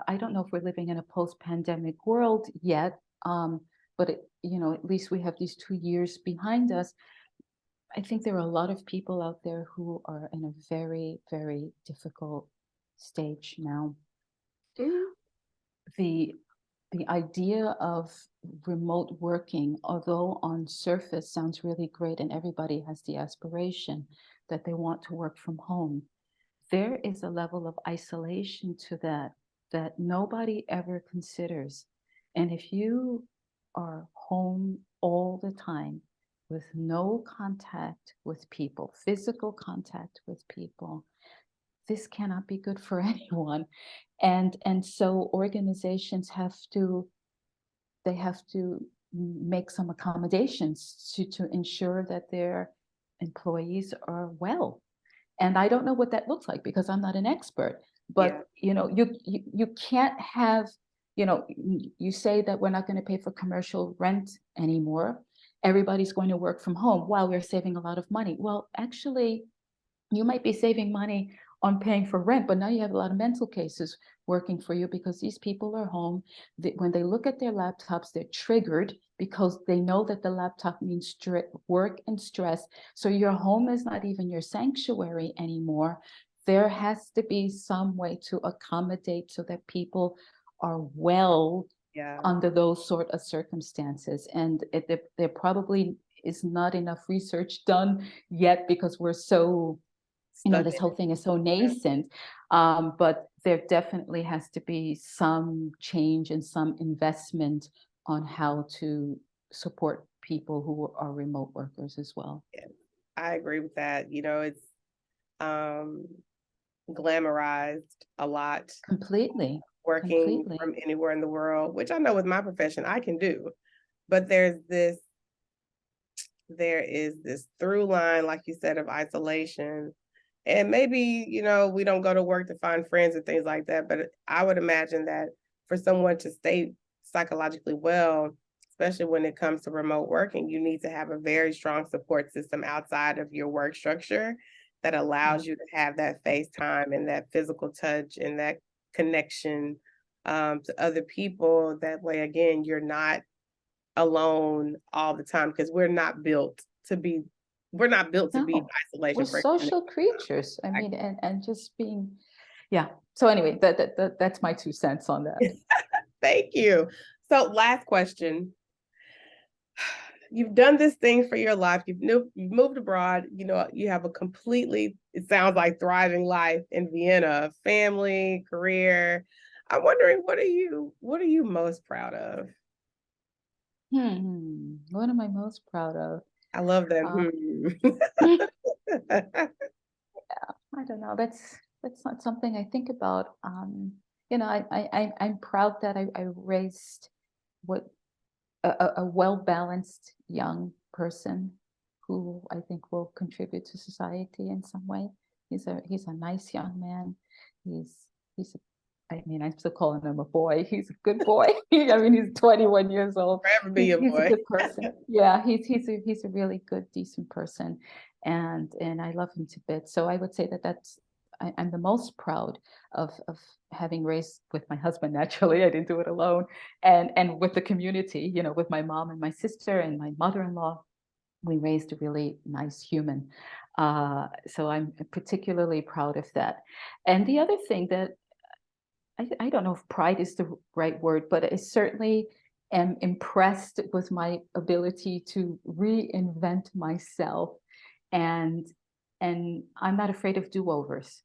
Speaker 2: I don't know if we're living in a post-pandemic world yet, but at least we have these 2 years behind us. I think there are a lot of people out there who are in a very, very difficult stage now. The idea of remote working, although on surface sounds really great, and everybody has the aspiration that they want to work from home, there is a level of isolation to that nobody ever considers. And if you are home all the time with no contact with people, physical contact with people, this cannot be good for anyone. And so organizations they have to make some accommodations to ensure that their employees are well. And I don't know what that looks like because I'm not an expert. But you can't have, you say that we're not going to pay for commercial rent anymore. Everybody's going to work from home. Wow, we're saving a lot of money. Well, actually, you might be saving money on paying for rent, but now you have a lot of mental cases working for you because these people are home. When they look at their laptops, they're triggered because they know that the laptop means work and stress. So your home is not even your sanctuary anymore. There has to be some way to accommodate so that people are well under those sort of circumstances. And there probably is not enough research done yet because we're so, this whole thing is so nascent, but there definitely has to be some change and some investment on how to support people who are remote workers as well.
Speaker 1: Yeah, I agree with that. It's glamorized a lot.
Speaker 2: Completely.
Speaker 1: Working from anywhere in the world, which I know with my profession I can do, but there is this through line, like you said, of isolation. And maybe, we don't go to work to find friends and things like that. But I would imagine that for someone to stay psychologically well, especially when it comes to remote working, you need to have a very strong support system outside of your work structure that allows you to have that face time and that physical touch and that connection to other people. That way, again, you're not alone all the time because we're not built to be in isolation.
Speaker 2: We're social creatures. I mean, and just being, So anyway, that's my 2 cents on that.
Speaker 1: Thank you. So last question. You've done this thing for your life. You've moved abroad. You have a completely, it sounds like, thriving life in Vienna, family, career. I'm wondering, what are you most proud of?
Speaker 2: What am I most proud of?
Speaker 1: I love that.
Speaker 2: I don't know. That's not something I think about. I'm proud that I raised a well-balanced young person who I think will contribute to society in some way. He's a nice young man. I'm still calling him a boy. He's a good boy. He's 21 years old.
Speaker 1: Forever be a boy.
Speaker 2: He's a good person. Yeah, he's a really good, decent person, and I love him to bits. So I would say I'm the most proud of having raised with my husband. Naturally, I didn't do it alone, and with the community. With my mom and my sister and my mother-in-law, we raised a really nice human. So I'm particularly proud of that. And the other thing that I don't know if pride is the right word, but I certainly am impressed with my ability to reinvent myself, and I'm not afraid of do-overs.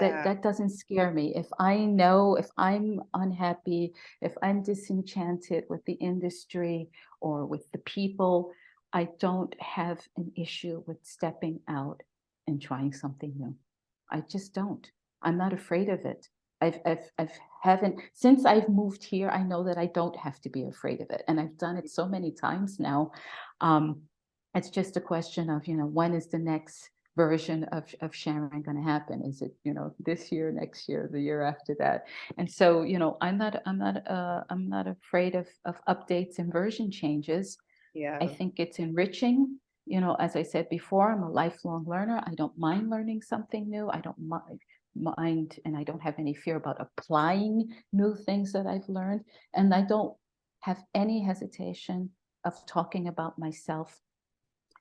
Speaker 2: That doesn't scare me. If I'm unhappy, if I'm disenchanted with the industry or with the people, I don't have an issue with stepping out and trying something new. I just don't. I'm not afraid of it. Since I've moved here, I know that I don't have to be afraid of it. And I've done it so many times now. It's just a question of, when is the next version of Sharon going to happen? Is it, this year, next year, the year after that? And so, I'm not afraid of updates and version changes.
Speaker 1: Yeah.
Speaker 2: I think it's enriching. As I said before, I'm a lifelong learner. I don't mind learning something new. I don't mind, and I don't have any fear about applying new things that I've learned. And I don't have any hesitation of talking about myself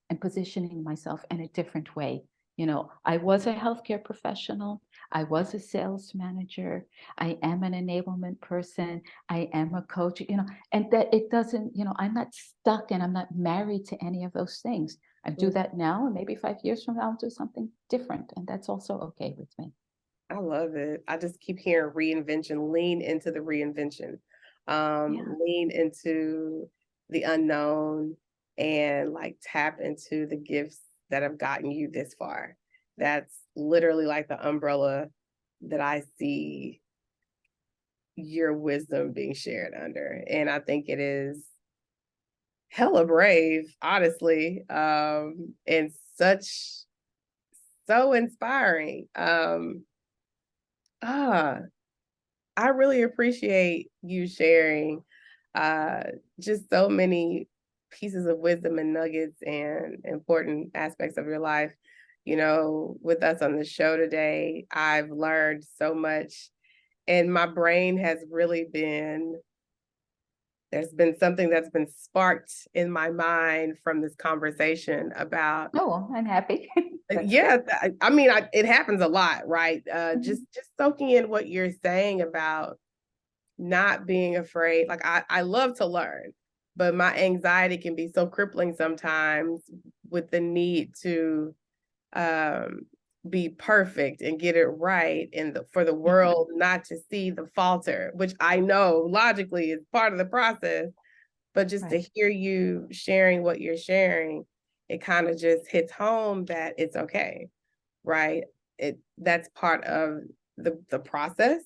Speaker 2: and positioning myself in a different way. I was a healthcare professional. I was a sales manager. I am an enablement person. I am a coach, and that it doesn't, I'm not stuck and I'm not married to any of those things. I do that now, and maybe 5 years from now, I'll do something different. And that's also okay with me.
Speaker 1: I love it. I just keep hearing reinvention, lean into the reinvention. lean into the unknown and like tap into the gifts that have gotten you this far. That's literally like the umbrella that I see your wisdom being shared under. And I think it is hella brave, honestly, and so inspiring. I really appreciate you sharing just so many pieces of wisdom and nuggets and important aspects of your life. You know, with us on the show today, I've learned so much, and my brain has really been, there's been something that's been sparked in my mind from this conversation about,
Speaker 2: Oh, I'm happy.
Speaker 1: yeah, I mean, it happens a lot, right? Just soaking in what you're saying about not being afraid. Like I love to learn, but my anxiety can be so crippling sometimes with the need to um, be perfect and get it right, and for the world not to see the falter, which I know logically is part of the process. But just to hear you sharing what you're sharing, it kind of just hits home that it's okay, right? That's part of the process.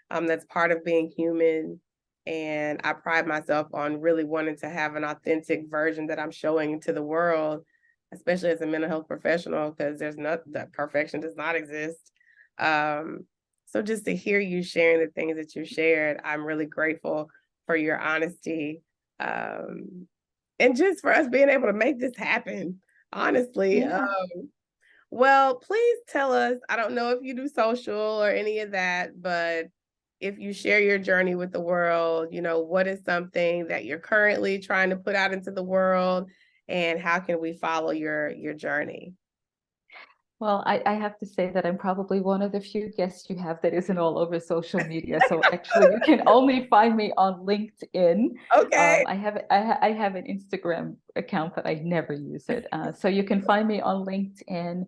Speaker 1: That's part of being human. And I pride myself on really wanting to have an authentic version that I'm showing to the world, especially as a mental health professional, because there's not, that perfection does not exist. So just to hear you sharing the things that you shared, I'm really grateful for your honesty. And just for us being able to make this happen, honestly.
Speaker 2: Yeah.
Speaker 1: Well, please tell us. I don't know if you do social or any of that, but if you share your journey with the world, you know, what is something that you're currently trying to put out into the world, and how can we follow your journey?
Speaker 2: Well, I have to say that I'm probably one of the few guests you have that isn't all over social media. So actually, you can only find me on LinkedIn.
Speaker 1: Okay.
Speaker 2: I have an Instagram account, but I never use it. So you can find me on LinkedIn,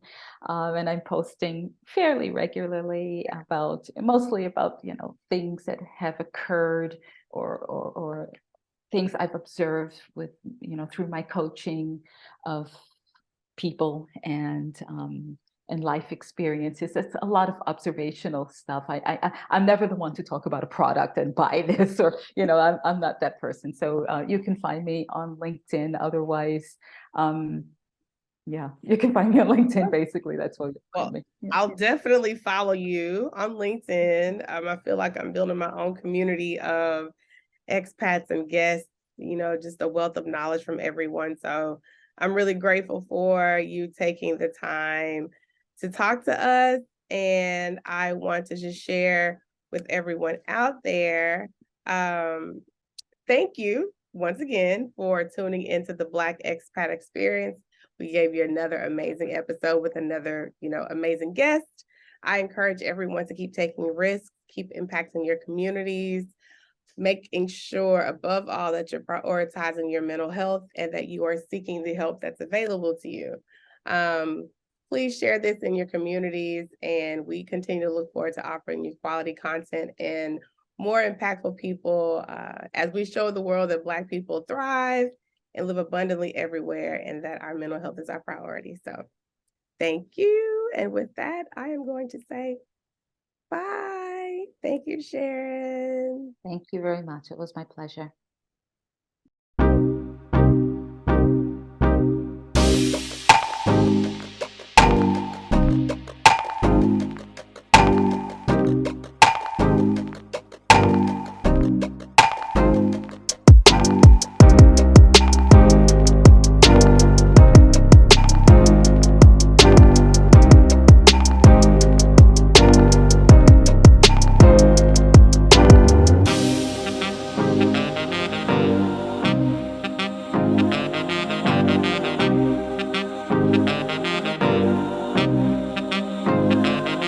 Speaker 2: and I'm posting fairly regularly about, mostly about, things that have occurred, or things I've observed with, through my coaching of people and life experiences. It's a lot of observational stuff. I'm never the one to talk about a product and buy this, or I'm not that person. So you can find me on LinkedIn. Otherwise, yeah, you can find me on LinkedIn. Basically, that's where you find me. Yeah.
Speaker 1: I'll definitely follow you on LinkedIn. I feel like I'm building my own community of expats and guests, just a wealth of knowledge from everyone. So I'm really grateful for you taking the time to talk to us. And I want to just share with everyone out there. Thank you once again for tuning into the Black Expat Experience. We gave you another amazing episode with another, amazing guest. I encourage everyone to keep taking risks, keep impacting your communities, making sure above all that you're prioritizing your mental health and that you are seeking the help that's available to you. Please share this in your communities, and we continue to look forward to offering you quality content and more impactful people as we show the world that Black people thrive and live abundantly everywhere, and that our mental health is our priority. So thank you. And with that, I am going to say bye. Thank you, Sharon.
Speaker 2: Thank you very much. It was my pleasure.